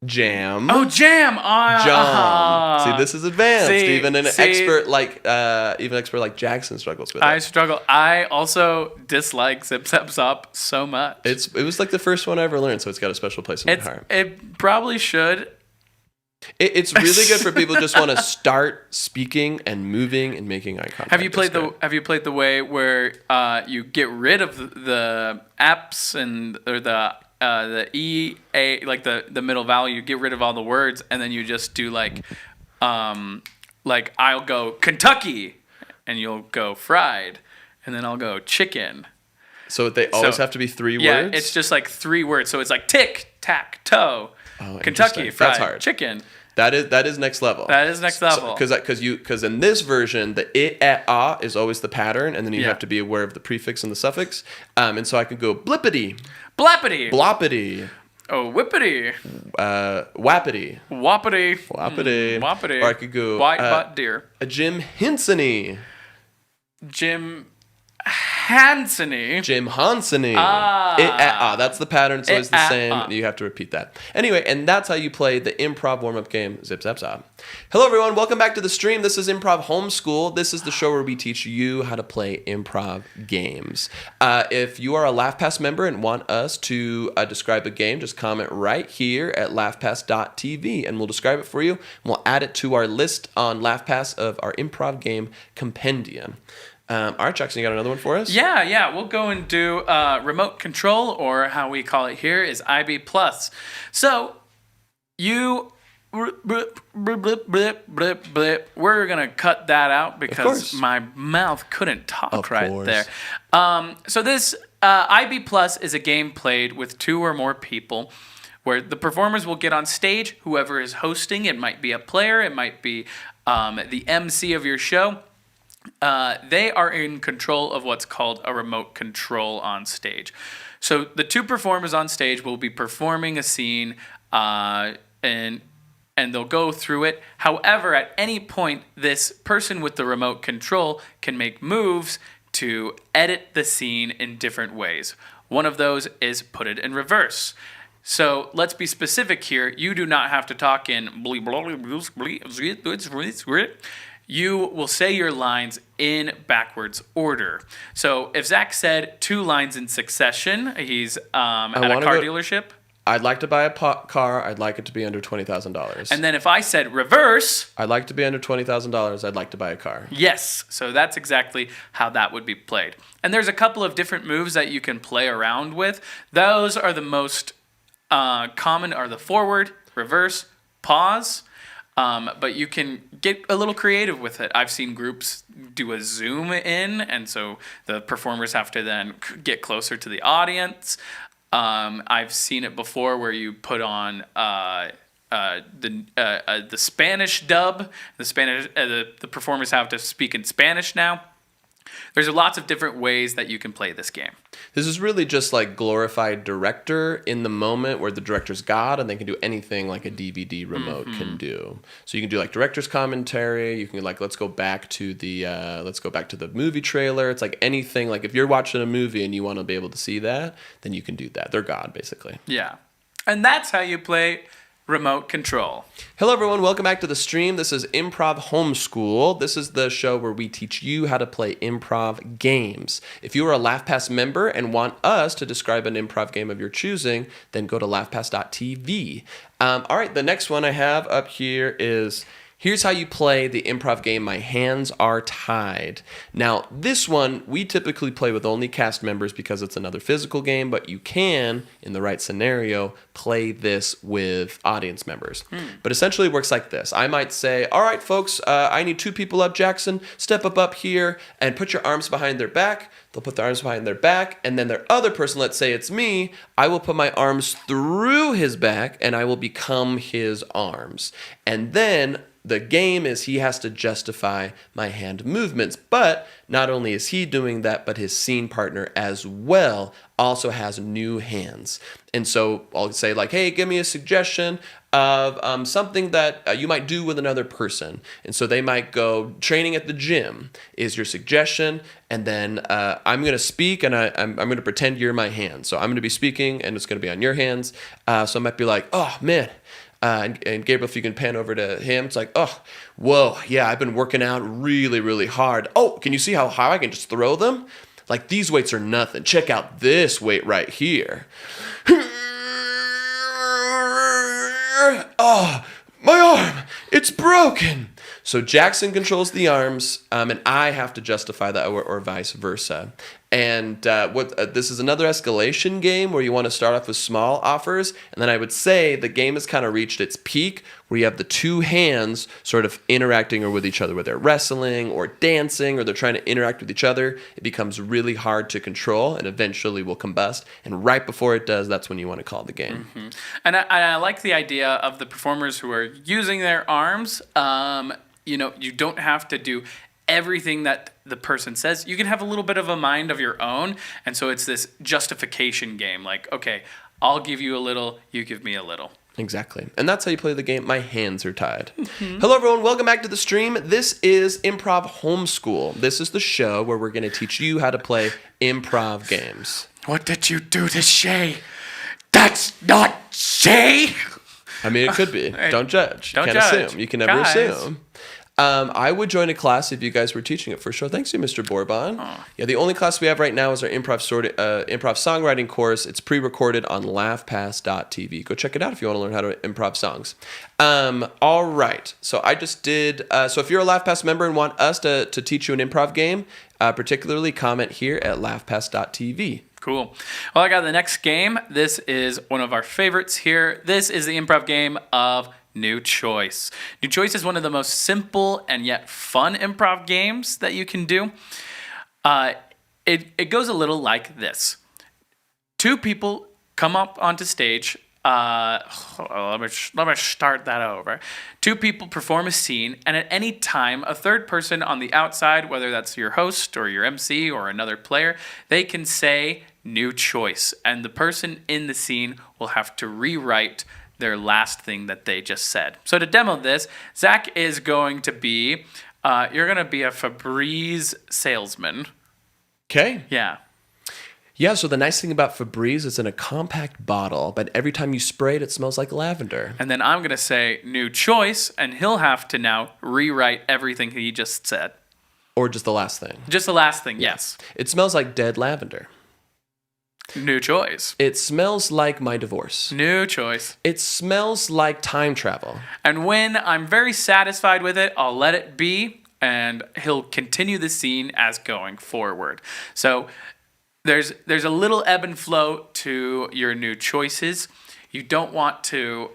jam. Oh, jam. John. See, this is advanced. See, even an expert like Jackson struggles with it. I struggle. I also dislike Zip Zap Zop so much. It was like the first one I ever learned, so it's got a special place in my heart. It probably should. It's really good for people who just want to start speaking and moving and making eye contact. Have you played the way where you get rid of the apps or the E-A, like the middle vowel, you get rid of all the words, and then you just do like I'll go Kentucky, and you'll go fried, and then I'll go chicken. So they always have to be three words? Yeah, it's just like 3 words. So it's like tick, tack, toe, Kentucky, fried, That's hard. chicken. That is next level. That is next level. Because in this version, the it, at, ah is always the pattern, and then you have to be aware of the prefix and the suffix. And so I could go blippity, Blappity, bloppity, oh whippity, wappity, whoppity, whoppity, whoppity. Or I could go white butt deer, a Jim Hensony, Jim Hansony. Jim Hansony. Ah. That's the pattern. It's always the same. You have to repeat that. Anyway, and that's how you play the improv warm-up game, Zip Zap Zop. Hello, everyone. Welcome back to the stream. This is Improv Homeschool. This is the show where we teach you how to play improv games. If you are a LaughPass member and want us to describe a game, just comment right here at LaughPass.tv, and we'll describe it for you. And we'll add it to our list on LaughPass of our improv game compendium. All right, Jackson, you got another one for us? Yeah. We'll go and do remote control, or how we call it here is IB+. So we're going to cut that out because my mouth couldn't talk there. So this IB+ is a game played with 2 or more people, where the performers will get on stage, whoever is hosting. It might be a player, it might be the MC of your show. They are in control of what's called a remote control on stage. So the 2 performers on stage will be performing a scene, and they'll go through it. However, at any point, this person with the remote control can make moves to edit the scene in different ways. One of those is put it in reverse. So let's be specific here. You do not have to talk in bleep, bleep, bleep, bleep. you will say your lines in backwards order. So if Zach said 2 lines in succession, he's at a car dealership. I'd like to buy a car. I'd like it to be under $20,000. And then if I said reverse, I'd like to be under $20,000. I'd like to buy a car. Yes. So that's exactly how that would be played. And there's a couple of different moves that you can play around with. Those are the most common are the forward, reverse, pause. But you can get a little creative with it. I've seen groups do a zoom in, and so the performers have to then get closer to the audience. I've seen it before where you put on the Spanish dub. The performers have to speak in Spanish now. There's lots of different ways that you can play this game. This is really just like glorified director in the moment where the director's God and they can do anything like a DVD remote can do. So you can do like director's commentary. You can like, let's go back to the movie trailer. It's like anything, like if you're watching a movie and you want to be able to see that, then you can do that. They're God basically. Yeah. And that's how you play remote control. Hello everyone, welcome back to the stream. This is Improv Homeschool. This is the show where we teach you how to play improv games. If you are a LaughPass member and want us to describe an improv game of your choosing, then go to laughpass.tv. All right, the next one I have up here is here's how you play the improv game My Hands Are Tied. Now, this one we typically play with only cast members because it's another physical game, but you can, in the right scenario, play this with audience members. But essentially it works like this. I might say, all right, folks, I need 2 people up. Jackson, step up here and put your arms behind their back. They'll put their arms behind their back, and then their other person, let's say it's me, I will put my arms through his back, and I will become his arms. And then the game is he has to justify my hand movements. But not only is he doing that, but his scene partner as well also has new hands. And so I'll say like, hey, give me a suggestion of something that you might do with another person. And so they might go, training at the gym is your suggestion. And then I'm going to speak and I'm going to pretend you're my hands. So I'm going to be speaking and it's going to be on your hands. So I might be like, oh, man. And Gabriel, if you can pan over to him, it's like, oh, whoa, yeah, I've been working out really, really hard. Oh, can you see how high I can just throw them? Like, these weights are nothing. Check out this weight right here. Oh, my arm, it's broken. So Jackson controls the arms, and I have to justify that, or vice versa. And this is another escalation game where you want to start off with small offers, and then I would say the game has kind of reached its peak where you have the 2 hands sort of interacting or with each other, whether they're wrestling or dancing or they're trying to interact with each other. It becomes really hard to control and eventually will combust. And right before it does, that's when you want to call the game. Mm-hmm. And I like the idea of the performers who are using their arms. You don't have to do everything that the person says. You can have a little bit of a mind of your own. And so it's this justification game. Like, okay, I'll give you a little, you give me a little. Exactly. And that's how you play the game. My Hands Are Tied. Hello, everyone. Welcome back to the stream. This is Improv Homeschool. This is the show where we're going to teach you how to play improv games. What did you do to Shay? That's not Shay! I mean, it could be. Don't judge. Don't Can't judge. assume. You can never assume. I would join a class if you guys were teaching it for sure. Thanks to you, Mr. Bourbon. Oh. Yeah, the only class we have right now is our improv songwriting course. It's pre-recorded on laughpass.tv. Go check it out if you want to learn how to improv songs. All right. So I just did. So if you're a LaughPass member and want us to teach you an improv game, particularly comment here at laughpass.tv. Cool. Well, I got the next game. This is one of our favorites here. This is the improv game of New Choice. New Choice is one of the most simple and yet fun improv games that you can do. It goes a little like this. 2 people come up onto stage. Let me start that over. 2 people perform a scene, and at any time, a third person on the outside, whether that's your host or your MC or another player, they can say new choice, and the person in the scene will have to rewrite their last thing that they just said. So to demo this, Zach is going to be, you're going to be a Febreze salesman. Okay. Yeah. Yeah, so the nice thing about Febreze, it's in a compact bottle, but every time you spray it, it smells like lavender. And then I'm going to say new choice, and he'll have to now rewrite everything he just said. Or just the last thing. Just the last thing, yes. It smells like dead lavender. New choice. It smells like my divorce. New choice. It smells like time travel. And when I'm very satisfied with it, I'll let it be, and he'll continue the scene as going forward. So there's a little ebb and flow to your new choices. You don't want to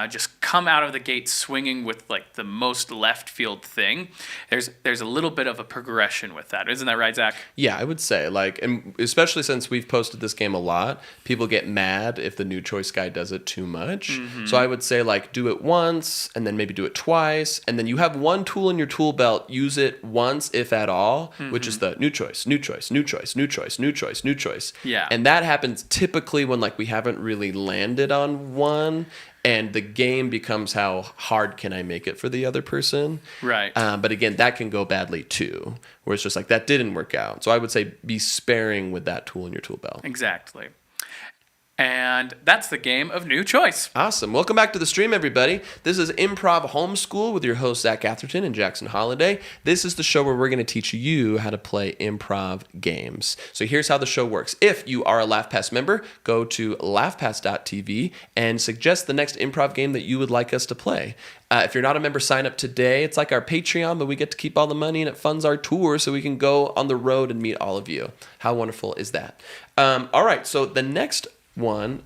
just come out of the gate swinging with like the most left field thing. There's a little bit of a progression with that. Isn't that right, Zach? Yeah, I would say, like, and especially since we've posted this game a lot, people get mad if the new choice guy does it too much. Mm-hmm. So I would say, like, do it once and then maybe do it twice. And then you have one tool in your tool belt, use it once, if at all, which is the new choice, new choice, new choice, new choice, new choice, new choice. Yeah. And that happens typically when, like, we haven't really landed on one. And the game becomes how hard can I make it for the other person. Right. But again, that can go badly too, where it's just like, that didn't work out. So I would say be sparing with that tool in your tool belt. Exactly. And that's the game of New Choice. Awesome. Welcome back to the stream, everybody. This is Improv Homeschool with your hosts, Zach Atherton and Jackson Holliday. This is the show where we're going to teach you how to play improv games. So here's how the show works. If you are a LaughPass member, go to laughpass.tv and suggest the next improv game that you would like us to play. If you're not a member, sign up today. It's like our Patreon, but we get to keep all the money and it funds our tour so we can go on the road and meet all of you. How wonderful is that? All right, so the next one,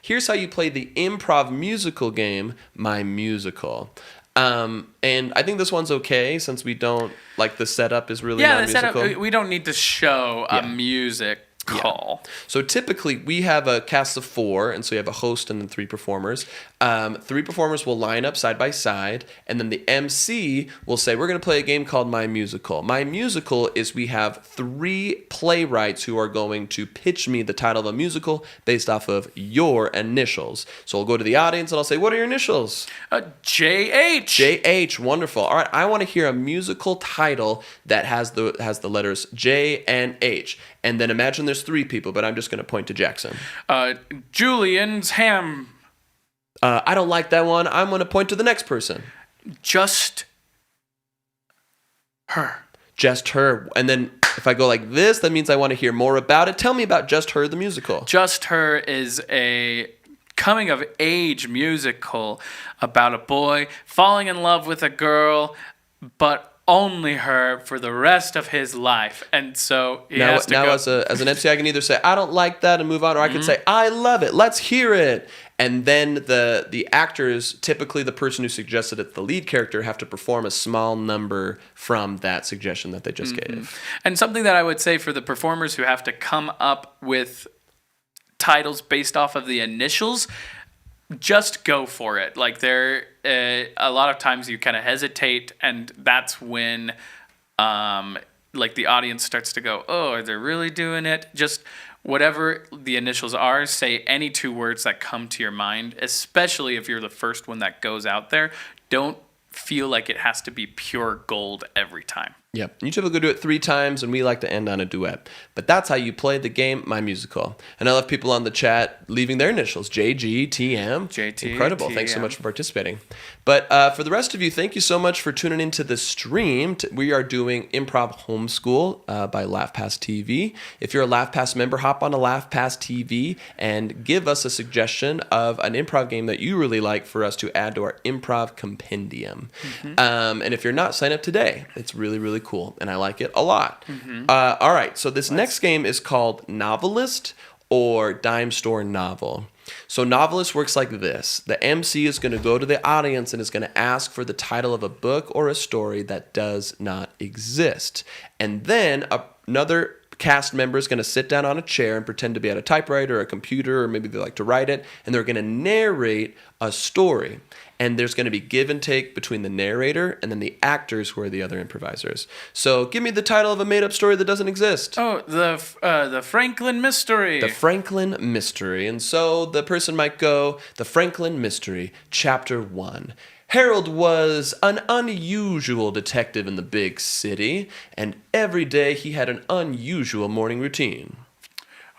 here's how you play the improv musical game, My Musical. And I think this one's okay since we don't, like, the setup is really not musical. Setup, we don't need to show a music call. So typically we have a cast of 4, and so you have a host and then 3 performers. 3 performers will line up side by side, and then the MC will say, we're going to play a game called My Musical. My Musical is we have 3 playwrights who are going to pitch me the title of a musical based off of your initials. So I'll go to the audience and I'll say, what are your initials? JH. JH, wonderful. All right, I want to hear a musical title that has the letters J and H. And then imagine there's 3 people, but I'm just going to point to Jackson. Julian's Ham. I don't like that one. I'm going to point to the next person. Just her. Just her. And then if I go like this, that means I want to hear more about it. Tell me about Just Her, the musical. Just Her is a coming of age musical about a boy falling in love with a girl, but only her for the rest of his life. And so he has to go. As an MC, I can either say, I don't like that and move on, or I can say, I love it. Let's hear it. And then the actors, typically the person who suggested it, the lead character, have to perform a small number from that suggestion that they just gave. And something that I would say for the performers who have to come up with titles based off of the initials, just go for it. Like a lot of times you kind of hesitate, and that's when like the audience starts to go, oh, are they really doing it? Just whatever the initials are, say any 2 words that come to your mind, especially if you're the first one that goes out there. Don't feel like it has to be pure gold every time. Yep. You typically do it 3 times, and we like to end on a duet. But that's how you play the game, My Musical. And I love people on the chat leaving their initials, JG, TM. JT, incredible. TM. Thanks so much for participating. But for the rest of you, thank you so much for tuning into the stream. We are doing Improv Homeschool by LaughPass TV. If you're a LaughPass member, hop on to LaughPass TV and give us a suggestion of an improv game that you really like for us to add to our improv compendium. And if you're not, sign up today. It's really, really cool, and I like it a lot. All right, so this next game is called Novelist or Dime Store Novel. So Novelist works like this. The MC is going to go to the audience and is going to ask for the title of a book or a story that does not exist. And then another cast member is going to sit down on a chair and pretend to be at a typewriter or a computer, or maybe they like to write it, and they're going to narrate a story. And there's going to be give and take between the narrator and then the actors who are the other improvisers. So give me the title of a made-up story that doesn't exist. Oh, the Franklin Mystery. The Franklin Mystery. And so the person might go, The Franklin Mystery, Chapter 1. Harold was an unusual detective in the big city, and every day he had an unusual morning routine.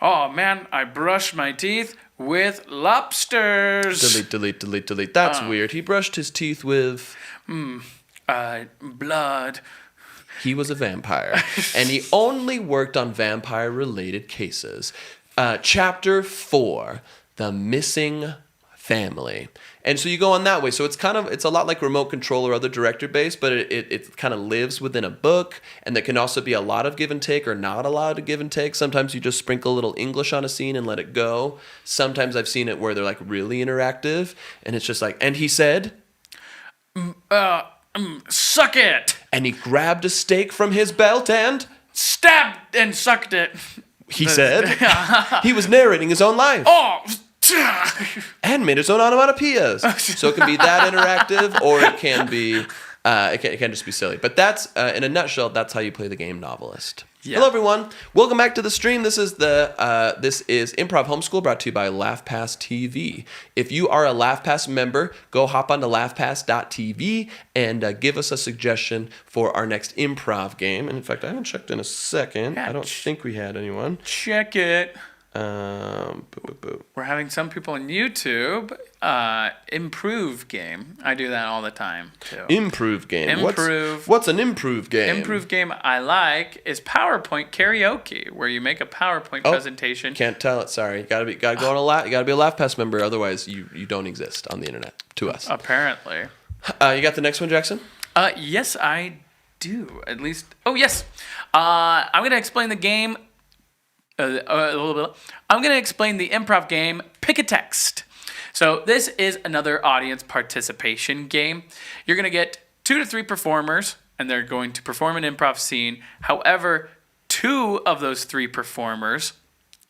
Oh man, I brushed my teeth with lobsters. Delete. That's weird. He brushed his teeth with... Blood. He was a vampire. And he only worked on vampire-related cases. Chapter 4, The Missing Family. And so you go on that way. So it's a lot like Remote Control or other director-based, but it kind of lives within a book, and there can also be a lot of give and take or not a lot of give and take. Sometimes you just sprinkle a little English on a scene and let it go. Sometimes I've seen it where they're like really interactive, and it's just like, and he said... suck it! And he grabbed a steak from his belt and... stabbed and sucked it. He said. He was narrating his own life. Oh! And made his own onomatopoeias. So it can be that interactive, or it can be... it can just be silly. But that's, in a nutshell, that's how you play the game Novelist. Yeah. Hello, everyone. Welcome back to the stream. This is Improv Homeschool, brought to you by LaughPass TV. If you are a LaughPass member, go hop onto laughpass.tv and give us a suggestion for our next improv game. And in fact, I haven't checked in a second. I don't think we had anyone. Check it. Boop, boop, boop. We're having some people on YouTube. Improve game. I do that all the time too. Improve game. Improve. What's an improve game? Improve game I like is PowerPoint karaoke, where you make a PowerPoint presentation. Can't tell it. Sorry. You gotta be a LaughPass member. Otherwise, you don't exist on the internet to us. Apparently. You got the next one, Jackson? Yes, I do. At least. Oh yes. I'm gonna explain the game. A little bit. I'm going to explain the improv game, Pick a Text. So this is another audience participation game. You're going to get 2 to 3 performers, and they're going to perform an improv scene. However, 2 of those 3 performers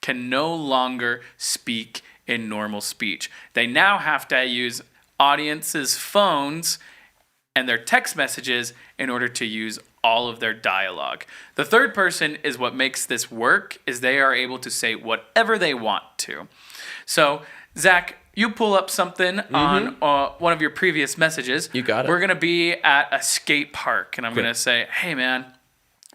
can no longer speak in normal speech. They now have to use audiences' phones and their text messages in order to use all of their dialogue. The third person is what makes this work, is they are able to say whatever they want to. So, Zach, you pull up something on one of your previous messages. You got it. We're going to be at a skate park, and I'm going to say, hey, man,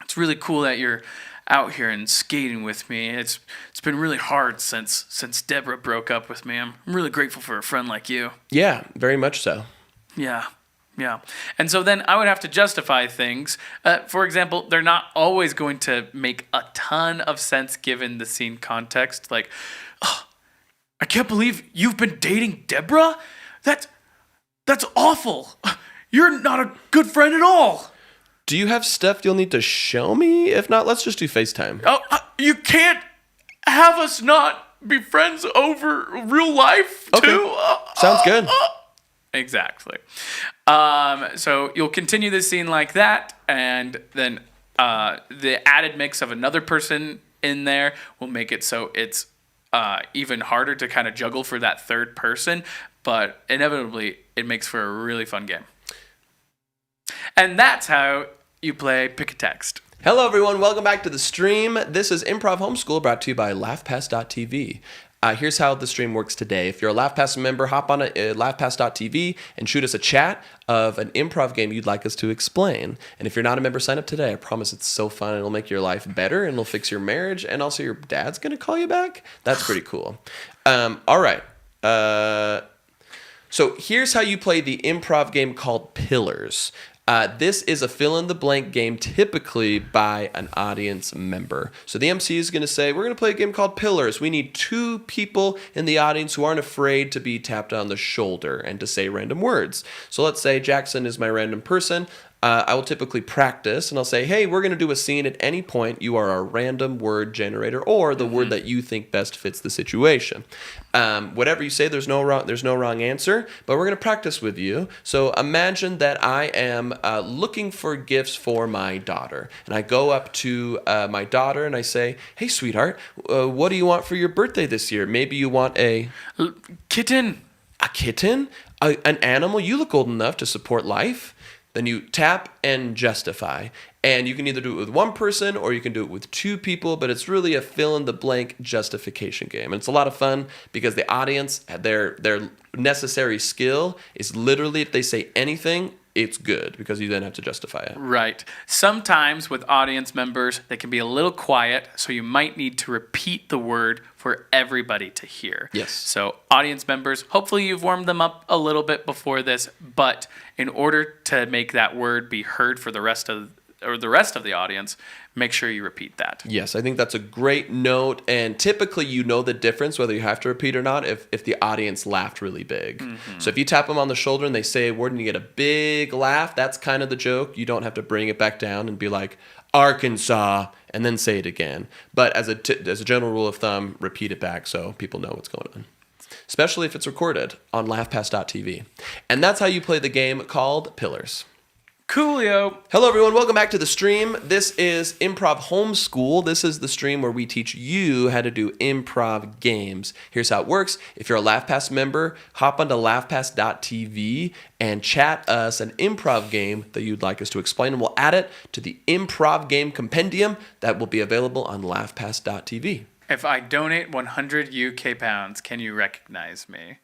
it's really cool that you're out here and skating with me. It's been really hard since Deborah broke up with me. I'm really grateful for a friend like you. Yeah, very much so. Yeah. And so then I would have to justify things. For example, they're not always going to make a ton of sense given the scene context. Like, oh, I can't believe you've been dating Deborah? That's awful. You're not a good friend at all. Do you have stuff you'll need to show me? If not, let's just do FaceTime. Oh, you can't have us not be friends over real life, okay. Too? Sounds good. Exactly. So you'll continue the scene like that, and then the added mix of another person in there will make it so it's even harder to kind of juggle for that third person, but inevitably it makes for a really fun game. And that's how you play Pick a Text. Hello, everyone. Welcome back to the stream. This is Improv Homeschool, brought to you by LaughPass.tv. Here's how the stream works today. If you're a LaughPass member, hop on LaughPass.tv and shoot us a chat of an improv game you'd like us to explain. And if you're not a member, sign up today. I promise it's so fun. It'll make your life better, and it'll fix your marriage, and also your dad's going to call you back. That's pretty cool. All right. So here's how you play the improv game called Pillars. This is a fill-in-the-blank game typically by an audience member. So the MC is going to say, we're going to play a game called Pillars. We need 2 people in the audience who aren't afraid to be tapped on the shoulder and to say random words. So let's say Jackson is my random person. I will typically practice, and I'll say, hey, we're going to do a scene at any point. You are a random word generator, or the word that you think best fits the situation. Whatever you say, there's no wrong answer, but we're going to practice with you. So imagine that I am looking for gifts for my daughter, and I go up to my daughter, and I say, hey, sweetheart, what do you want for your birthday this year? Maybe you want a... Kitten. A kitten? An animal? You look old enough to support life. Then you tap and justify. And you can either do it with one person or you can do it with 2 people, but it's really a fill-in-the-blank justification game. And it's a lot of fun because the audience, their necessary skill is literally if they say anything, it's good because you then have to justify it. Right. Sometimes with audience members, they can be a little quiet, so you might need to repeat the word for everybody to hear. Yes. So audience members, hopefully you've warmed them up a little bit before this, but in order to make that word be heard for the rest of the audience, make sure you repeat that. Yes, I think that's a great note. And typically you know the difference, whether you have to repeat or not, if the audience laughed really big. Mm-hmm. So if you tap them on the shoulder and they say a word and you get a big laugh, that's kind of the joke. You don't have to bring it back down and be like, Arkansas, and then say it again. But as a general rule of thumb, repeat it back so people know what's going on. Especially if it's recorded on LaughPass.tv. And that's how you play the game called Pillars. Coolio. Hello, everyone. Welcome back to the stream. This is Improv Homeschool. This is the stream where we teach you how to do improv games. Here's how it works. If you're a LaughPass member, hop onto LaughPass.tv and chat us an improv game that you'd like us to explain, and we'll add it to the improv game compendium that will be available on LaughPass.tv. If I donate 100 UK pounds, can you recognize me?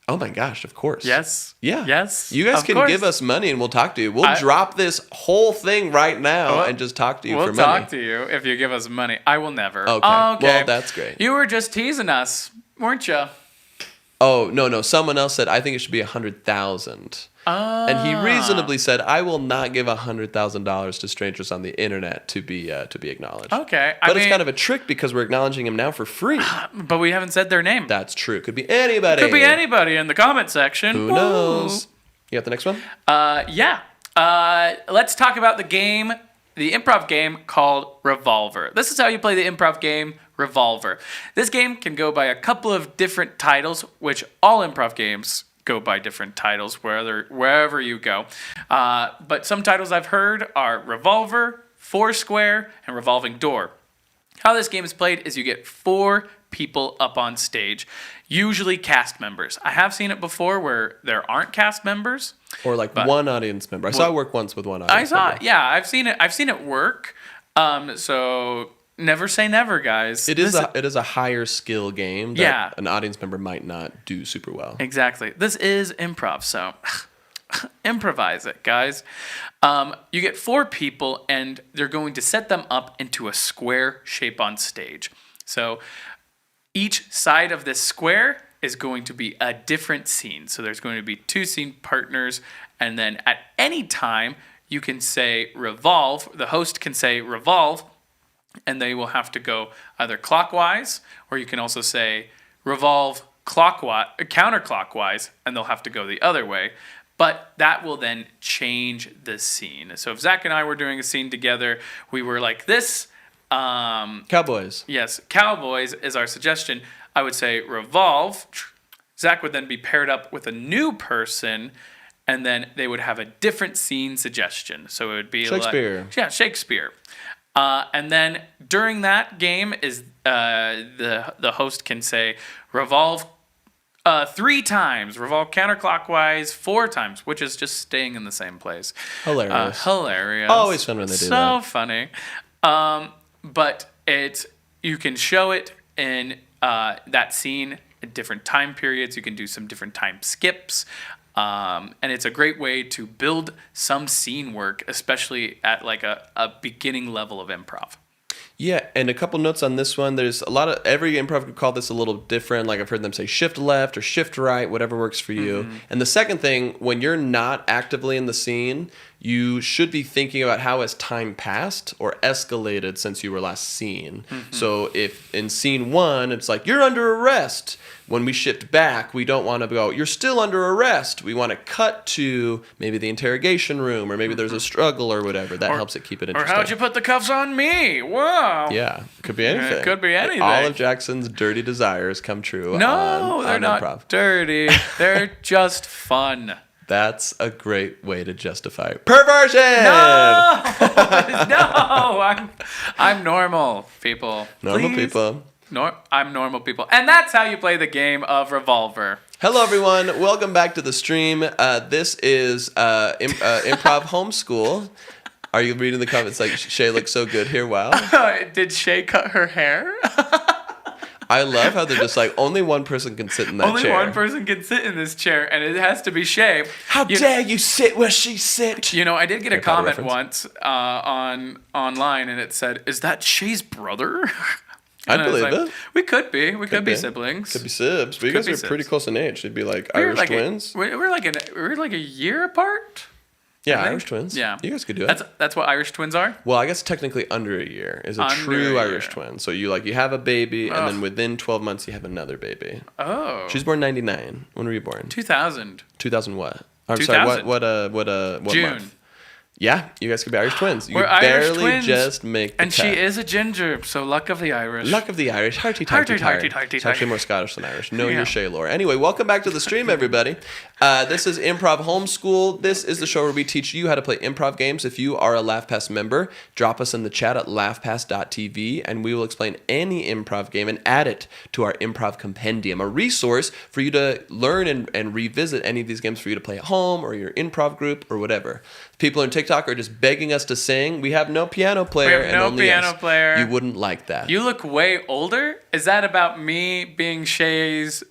Oh my gosh, of course. Yes. Yeah. Yes. You guys can give us money and we'll talk to you. We'll drop this whole thing right now and just talk to you for money. We'll talk to you if you give us money. I will never. Okay. Well, that's great. You were just teasing us, weren't you? Oh, no. Someone else said, I think it should be 100,000. And he reasonably said, I will not give $100,000 to strangers on the internet to be acknowledged. Okay. But it's kind of a trick because we're acknowledging him now for free. But we haven't said their name. That's true. Could be anybody. Could be anybody in the comment section. Who knows? You got the next one? Yeah. Let's talk about the game, the improv game called Revolver. This is how you play the improv game, Revolver. This game can go by a couple of different titles, which all improv games go by different titles wherever you go. But some titles I've heard are Revolver, Foursquare, and Revolving Door. How this game is played is you get 4 people up on stage, usually cast members. I have seen it before where there aren't cast members. Or like one audience member. I saw it work once with one audience member. Yeah, I've seen it work. So never say never, guys. It is a higher skill game that an audience member might not do super well. Exactly. This is improv, so improvise it, guys. You get 4 people, and they're going to set them up into a square shape on stage. So each side of this square is going to be a different scene. So there's going to be 2 scene partners, and then at any time, you can say revolve. The host can say revolve, and they will have to go either clockwise, or you can also say revolve counterclockwise, and they'll have to go the other way. But that will then change the scene. So if Zach and I were doing a scene together, we were like this. Cowboys. Yes, cowboys is our suggestion. I would say revolve. Zach would then be paired up with a new person, and then they would have a different scene suggestion. So it would be Shakespeare. Shakespeare. And then during that game is the host can say revolve 3 times, revolve counterclockwise 4 times, which is just staying in the same place. Hilarious. Hilarious. Always fun when they do that. So funny. But you can show it in that scene at different time periods. You can do some different time skips. And it's a great way to build some scene work, especially at like a beginning level of improv. Yeah, and a couple notes on this one. There's a lot of, every improv could call this a little different. Like I've heard them say shift left or shift right, whatever works for you. Mm-hmm. And the second thing, when you're not actively in the scene, you should be thinking about how has time passed or escalated since you were last seen. Mm-hmm. So if in scene 1, it's like, you're under arrest. When we shift back, we don't want to go, you're still under arrest. We want to cut to maybe the interrogation room, or maybe there's a struggle or whatever. That helps it keep it interesting. Or how'd you put the cuffs on me? Whoa. Yeah, could be anything. It could be anything. All of Jackson's dirty desires come true. No, they're not improv. Dirty. They're just fun. That's a great way to justify perversion. No, no, I'm normal, people. Normal Please. people. I'm normal people, and that's how you play the game of Revolver. Hello, everyone. Welcome back to the stream. This is Improv Homeschool. Are you reading the comments like Shay looks so good here? Wow. Did Shay cut her hair? I love how they're just like, only one person can sit in that chair. Only one person can sit in this chair, and it has to be Shay. How dare you sit where she sit? You know, I did get a Harry Potter comment once online, and it said, "Is that Shay's brother?" I believe it. We could be. We could be siblings. Could be sibs. But you guys are pretty close in age. They'd be like Irish twins. We're like a year apart. Yeah, Irish twins. Yeah. You guys could do it. That's what Irish twins are? Well, I guess technically under a year is a true Irish twin. So you have a baby, and then within 12 months you have another baby. Oh. She's born 99. When were you born? 2000. 2000 what? I'm 2000. sorry, what June. month? Yeah, you guys could be Irish twins. You We're barely Irish twins, just make the and cut. she is a ginger, so luck of the Irish. Luck of the Irish. Hearty, Hearty, hearty, hearty, hearty. hearty, It's actually hearty. more Scottish than Irish. Know Yeah. your Shay lore. Anyway, welcome back to the stream, everybody. This is Improv Homeschool. This is the show where we teach you how to play improv games. If you are a LaughPass member, drop us in the chat at laughpass.tv, and we will explain any improv game and add it to our improv compendium, a resource for you to learn and revisit any of these games for you to play at home or your improv group or whatever. People on TikTok are just begging us to sing. We have no piano player. We have no and only piano us. player. You wouldn't like that. You look way older. Is that about me being Shay's?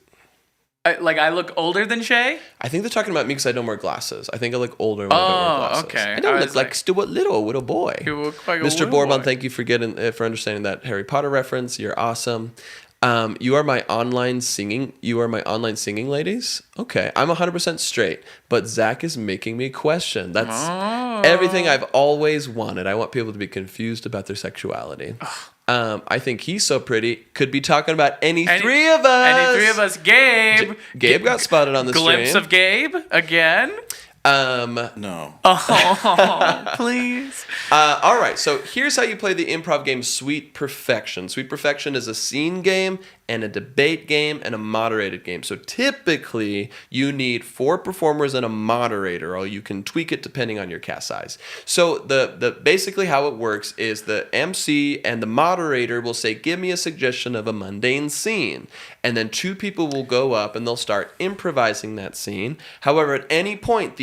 I look older than Shay? I think they're talking about me because I don't wear glasses. I think I look older when I don't wear glasses. Okay. I don't I look was like like- Stuart little boy. You look like a Mr. little Bourbon, boy. thank you for understanding that Harry Potter reference. You're awesome. You are my online singing. You are my online singing ladies. Okay, I'm 100% straight, but Zach is making me question. That's everything I've always wanted. I want people to be confused about their sexuality. I think he's so pretty. Could be talking about any three of us. Any three of us. Gabe. Gabe got spotted on the Glimpse stream. of Gabe again. No. Oh, please. All right, so here's how you play the improv game Sweet Perfection. Sweet Perfection is a scene game and a debate game and a moderated game. So typically, you need 4 performers and a moderator, or you can tweak it depending on your cast size. So the basically how it works is the MC and the moderator will say, give me a suggestion of a mundane scene. And then 2 people will go up and they'll start improvising that scene. However, at any point,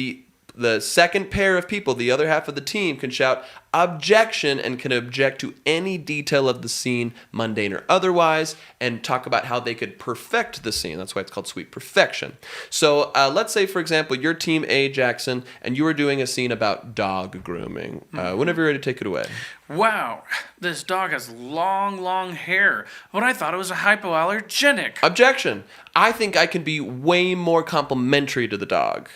the second pair of people, the other half of the team, can shout objection and can object to any detail of the scene, mundane or otherwise, and talk about how they could perfect the scene. That's why it's called Sweet Perfection. So let's say, for example, you're Team A, Jackson, and you were doing a scene about dog grooming. Whenever you're ready to take it away. Wow, this dog has long hair, but I thought it was a hypoallergenic. Objection. I think I can be way more complimentary to the dog.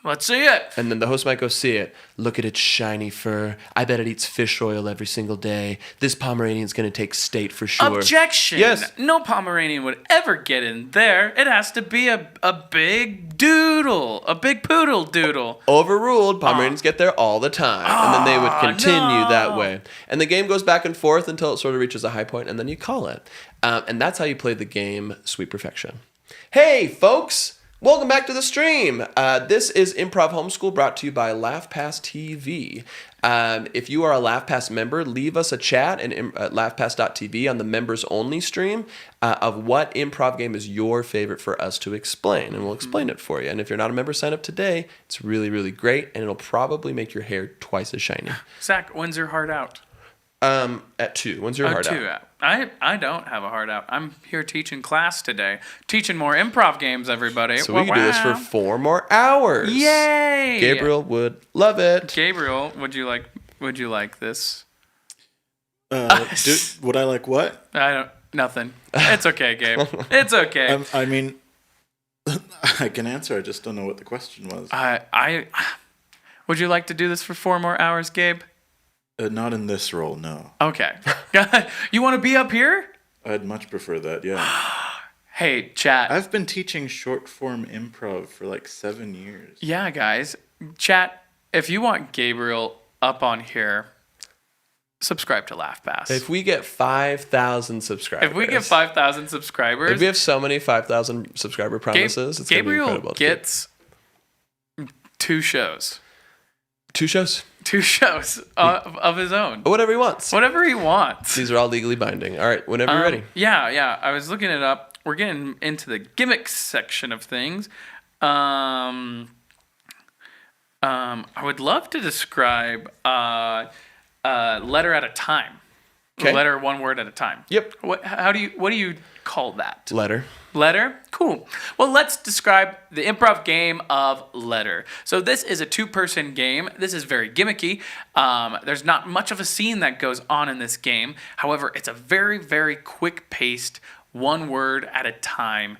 Let's see it. And then the host might go see it. Look at its shiny fur. I bet it eats fish oil every single day. This Pomeranian's going to take state for sure. Objection. Yes. No Pomeranian would ever get in there. It has to be a big doodle, a big poodle doodle. Overruled. Pomeranians get there all the time. And then they would continue no. that way. And the game goes back and forth until it sort of reaches a high point, and then you call it. And that's how you play the game Sweet Perfection. Hey, folks. Welcome back to the stream. This is Improv Homeschool brought to you by LaughPass TV. If you are a LaughPass member, leave us a chat at laughpass.tv on the members only stream of what improv game is your favorite for us to explain, and we'll explain it for you. And if you're not a member, sign up today. It's really, really great, and it'll probably make your hair twice as shiny. Zach, when's your heart out? At 2. When's your heart out? 2 out. I don't have a heart out. I'm here teaching class today. Teaching more improv games, everybody. So we can do this for 4 more hours. Yay! Gabriel would love it. Gabriel, would you like this? Would I like what? Nothing. It's okay, Gabe. It's okay. I mean, I can answer. I just don't know what the question was. Would you like to do this for 4 more hours, Gabe? Not in this role, no. Okay. You want to be up here? I'd much prefer that, yeah. Hey, chat. I've been teaching short form improv for like 7 years. Yeah, guys. Chat, if you want Gabriel up on here, subscribe to LaughPass. If we get 5,000 subscribers. If we get 5,000 subscribers. If we have so many 5,000 subscriber promises, it's going to be incredible. Gabriel gets 2 shows. 2 shows? 2 shows of his own. Whatever he wants. Whatever he wants. These are all legally binding. All right, whenever you're ready. Yeah. I was looking it up. We're getting into the gimmicks section of things. I would love to describe Letter at a Time. Okay. Letter one word at a time. Yep. What do you call that? Letter. Letter? Cool. Well, let's describe the improv game of Letter. So this is a 2-person game. This is very gimmicky. There's not much of a scene that goes on in this game. However, it's a very, very quick-paced, one word at a time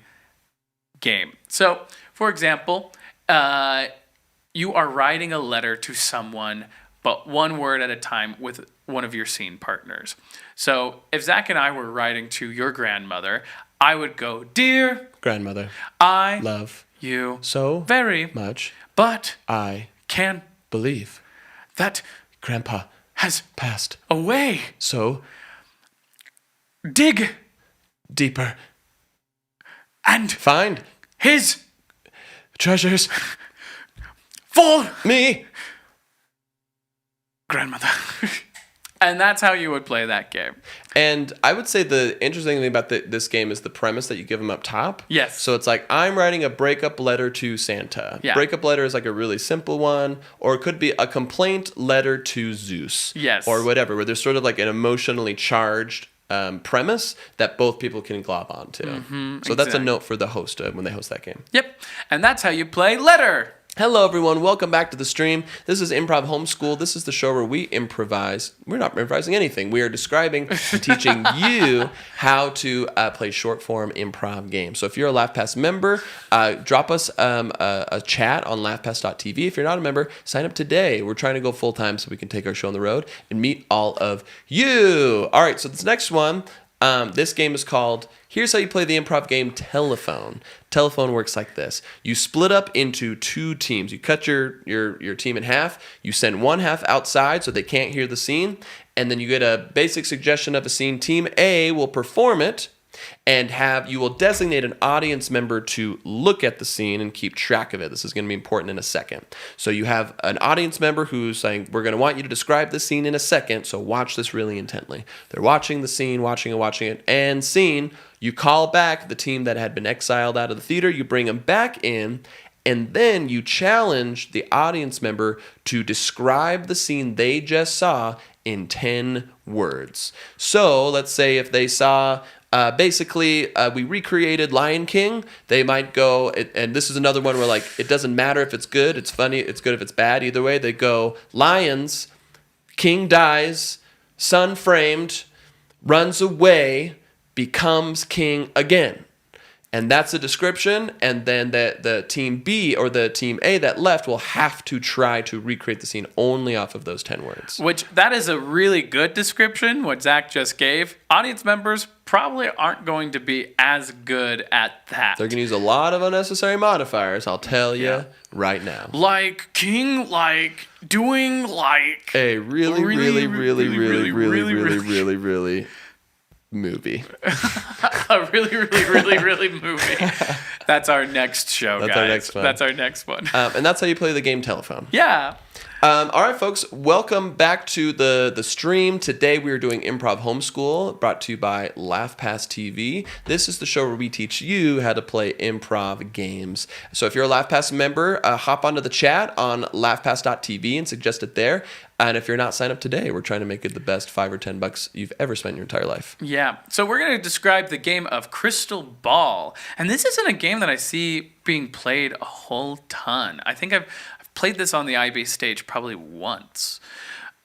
game. So, for example, you are writing a letter to someone, but one word at a time with one of your scene partners. So if Zach and I were writing to your grandmother, I would go, "Dear Grandmother. I Love. you So. very Much. but I. can Believe. that Grandpa. has Passed. away So. dig Deeper. and Find. his Treasures. for Me. grandmother." And that's how you would play that game. And I would say the interesting thing about this game is the premise that you give them up top. Yes. So it's like, I'm writing a breakup letter to Santa. Yeah. Breakup letter is like a really simple one, or it could be a complaint letter to Zeus. Yes. Or whatever, where there's sort of like an emotionally charged premise that both people can glob onto. So that's a exactly. note for the host when they host that game. Yep. And that's how you play Letter. Hello, everyone. Welcome back to the stream. This is Improv Homeschool. This is the show where we improvise. We're not improvising anything. We are describing and teaching you how to play short-form improv games. So if you're a LaughPass member, drop us a chat on laughpass.tv. If you're not a member, sign up today. We're trying to go full-time so we can take our show on the road and meet all of you. All right, so this next one, this game is called, here's how you play the improv game Telephone. Telephone works like this. You split up into 2 teams. You cut your team in half. You send one half outside so they can't hear the scene. And then you get a basic suggestion of a scene. Team A will perform it, and you will designate an audience member to look at the scene and keep track of it. This is going to be important in a second. So you have an audience member who's saying, we're going to want you to describe the scene in a second, so watch this really intently. They're watching the scene, watching it, and scene. You call back the team that had been exiled out of the theater, you bring them back in, and then you challenge the audience member to describe the scene they just saw in 10 words. So let's say if they saw... we recreated Lion King. They might go, and this is another one where like it doesn't matter if it's good, it's funny, it's good if it's bad. Either way, they go lions, king dies, son framed, runs away, becomes king again. And that's the description, and then the team B or the team A that left will have to try to recreate the scene only off of those 10 words. Which, that is a really good description, what Zach just gave. Audience members probably aren't going to be as good at that. They're going to use a lot of unnecessary modifiers, I'll tell you right now. Like king, like doing, like... A really movie. A really movie. That's our next show, That's guys. our next one. That's our next one. And that's how you play the game Telephone. Yeah. All right, folks, welcome back to the stream. Today we are doing Improv Homeschool, brought to you by LaughPass TV. This is the show where we teach you how to play improv games. So if you're a LaughPass member, hop onto the chat on laughpass.tv and suggest it there. And if you're not signed up today, we're trying to make it the best $5 or $10 you've ever spent in your entire life. Yeah. So we're going to describe the game of Crystal Ball. And this isn't a game that I see being played a whole ton. I think I've played this on the iBase stage probably once.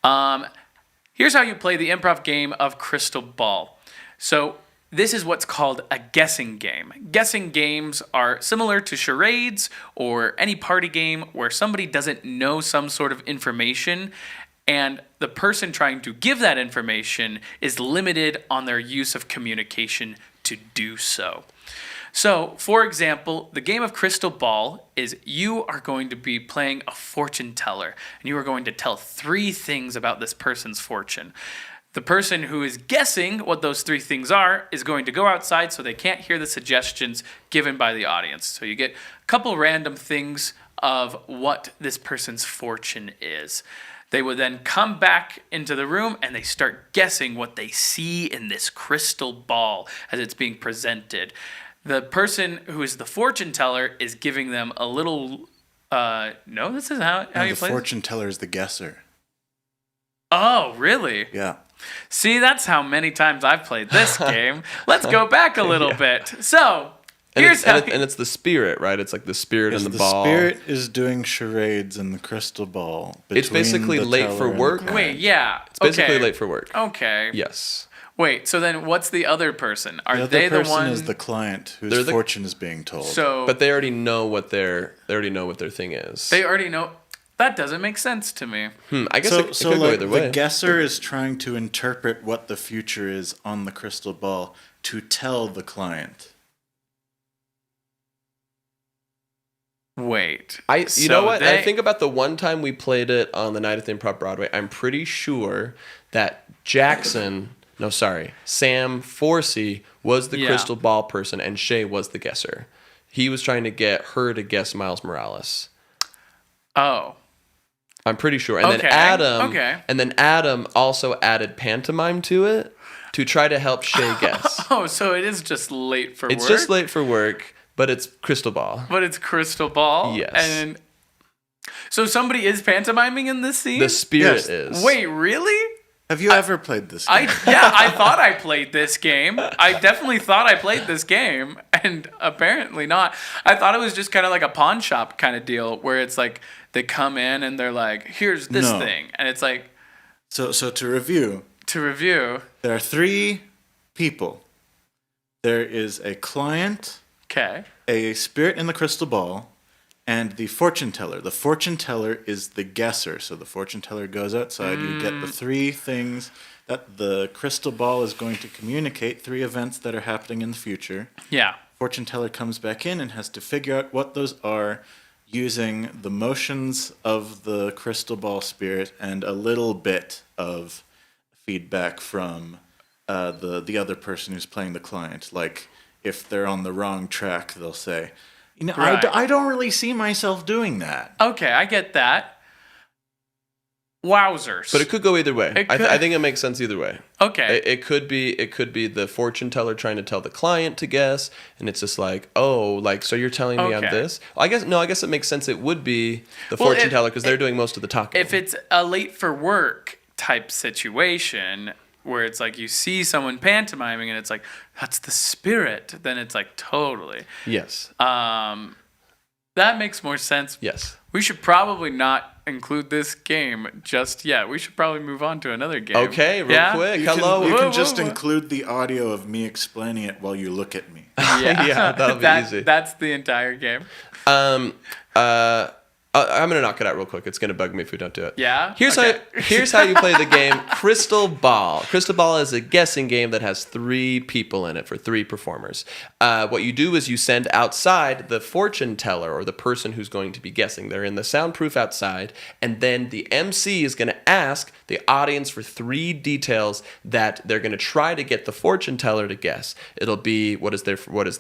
Here's how you play the improv game of Crystal Ball. So this is what's called a guessing game. Guessing games are similar to charades or any party game where somebody doesn't know some sort of information, and the person trying to give that information is limited on their use of communication to do so. So, for example, the game of Crystal Ball is you are going to be playing a fortune teller, and you are going to tell 3 things about this person's fortune. The person who is guessing what those 3 things are is going to go outside so they can't hear the suggestions given by the audience. So you get a couple random things of what this person's fortune is. They will then come back into the room and they start guessing what they see in this crystal ball as it's being presented. The person who is the fortune teller is giving them a little... no, this is how you play The fortune teller is the guesser. Oh, really? Yeah. See, that's how many times I've played this game. Let's go back a little bit. So, here's how... And it's the spirit, right? It's like the spirit Yes, and the the ball. spirit is doing charades in the crystal ball. It's basically between the late teller for and the work. client. Wait, yeah. It's basically okay. late for work. Okay. Yes. Wait, so then what's the other person? Are The other they the person one... is the client They're whose the- fortune is being told. So... But they already know what their thing is. They already know... That doesn't make sense to me. I guess so, it so could go like either the way. guesser is trying to interpret what the future is on the crystal ball to tell the client. Wait. You so know what? I they- think about the one time we played it on the Night at the Improv Broadway. I'm pretty sure that Sam Forsey was the Yeah. crystal ball person and Shay was the guesser. He was trying to get her to guess Miles Morales. Oh. I'm pretty sure. And Okay, then Adam also added pantomime to it to try to help Shay guess. Oh, so it is just late for work? It's just late for work, but it's crystal ball. But it's crystal ball? Yes. And so somebody is pantomiming in this scene? The spirit Yes. is. Wait, really? Have you ever played this game? I thought I played this game. I definitely thought I played this game, and apparently not. I thought it was just kind of like a pawn shop kind of deal, where it's like they come in and they're like, "Here's this No. thing," and it's like So to review, there are 3 people. There is a client, Okay. a spirit in the crystal ball, and the fortune teller. The fortune teller is the guesser. So the fortune teller goes outside. You get the 3 things that the crystal ball is going to communicate, 3 events that are happening in the future. Yeah. Fortune teller comes back in and has to figure out what those are using the motions of the crystal ball spirit and a little bit of feedback from the other person who's playing the client. Like, if they're on the wrong track, they'll say, Right. I don't really see myself doing that. Okay, I get that. Wowzers. But it could go either way. It could. I think it makes sense either way. Okay. It could be the fortune teller trying to tell the client to guess, and it's just like, oh, like, so you're telling me I'm Okay. this? I guess it makes sense. It would be the Well, fortune if- teller because they're doing most of the talking. If it's a late for work type situation where it's like you see someone pantomiming and it's like that's the spirit, then it's like totally. Yes. That makes more sense. Yes. We should probably not include this game just yet. We should probably move on to another game. Okay, real quick. You Hello. can Whoa, just whoa, whoa. include the audio of me explaining it while you look at me. Yeah, that'll be easy. That's the entire game. I'm gonna knock it out real quick. It's gonna bug me if we don't do it. Yeah? Here's Okay. how you play the game. Crystal Ball. Crystal Ball is a guessing game that has 3 people in it for 3 performers. What you do is you send outside the fortune teller or the person who's going to be guessing. They're in the soundproof outside, and then the MC is gonna ask the audience for 3 details that they're gonna try to get the fortune teller to guess. It'll be what is their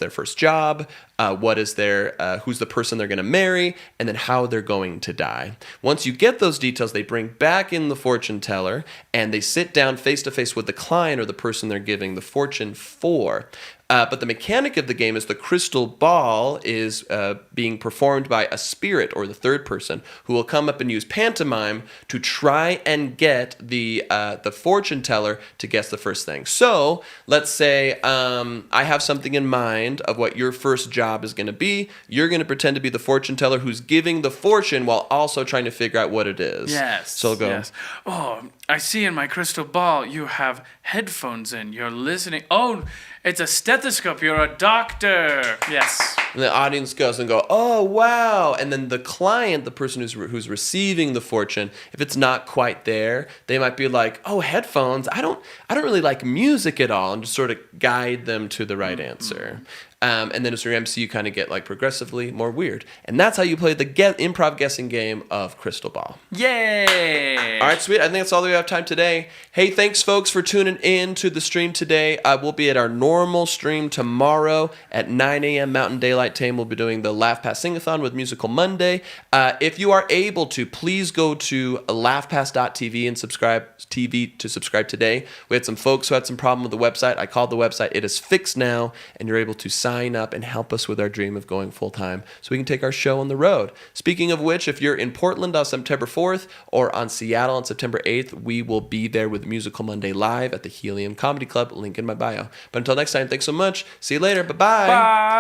first job, who's the person they're gonna marry, and then how they're going to die. Once you get those details, they bring back in the fortune teller and they sit down face to face with the client or the person they're giving the fortune for. But the mechanic of the game is the crystal ball is being performed by a spirit or the third person who will come up and use pantomime to try and get the fortune teller to guess the first thing. So let's say I have something in mind of what your first job is going to be. You're going to pretend to be the fortune teller who's giving the fortune while also trying to figure out what it is. Yes. So I'll go. Yes. Oh, I see in my crystal ball you have headphones in. You're listening. Oh, it's a stethoscope. You're a doctor. Yes. And the audience goes and go, oh, wow. And then the client, the person who's receiving the fortune, if it's not quite there, they might be like, oh, headphones. I don't really like music at all, and just sort of guide them to the right answer. And then as your MC, you kind of get like progressively more weird. And that's how you play the improv guessing game of Crystal Ball. Yay. All right, sweet. I think that's all that we have time today. Hey, thanks, folks, for tuning in to the stream today. We'll be at our normal stream tomorrow at 9 a.m. Mountain Daylight Time. We'll be doing the LaughPass Sing-a-thon with Musical Monday. If you are able to, please go to laughpass.tv and subscribe today. We had some folks who had some problem with the website. I called the website. It is fixed now, and you're able to sign up and help us with our dream of going full-time so we can take our show on the road. Speaking of which, if you're in Portland on September 4th or on Seattle on September 8th, we will be there with Musical Monday Live at the Helium Comedy Club, link in my bio. But until next time, thanks so much. See you later. Bye-bye. Bye.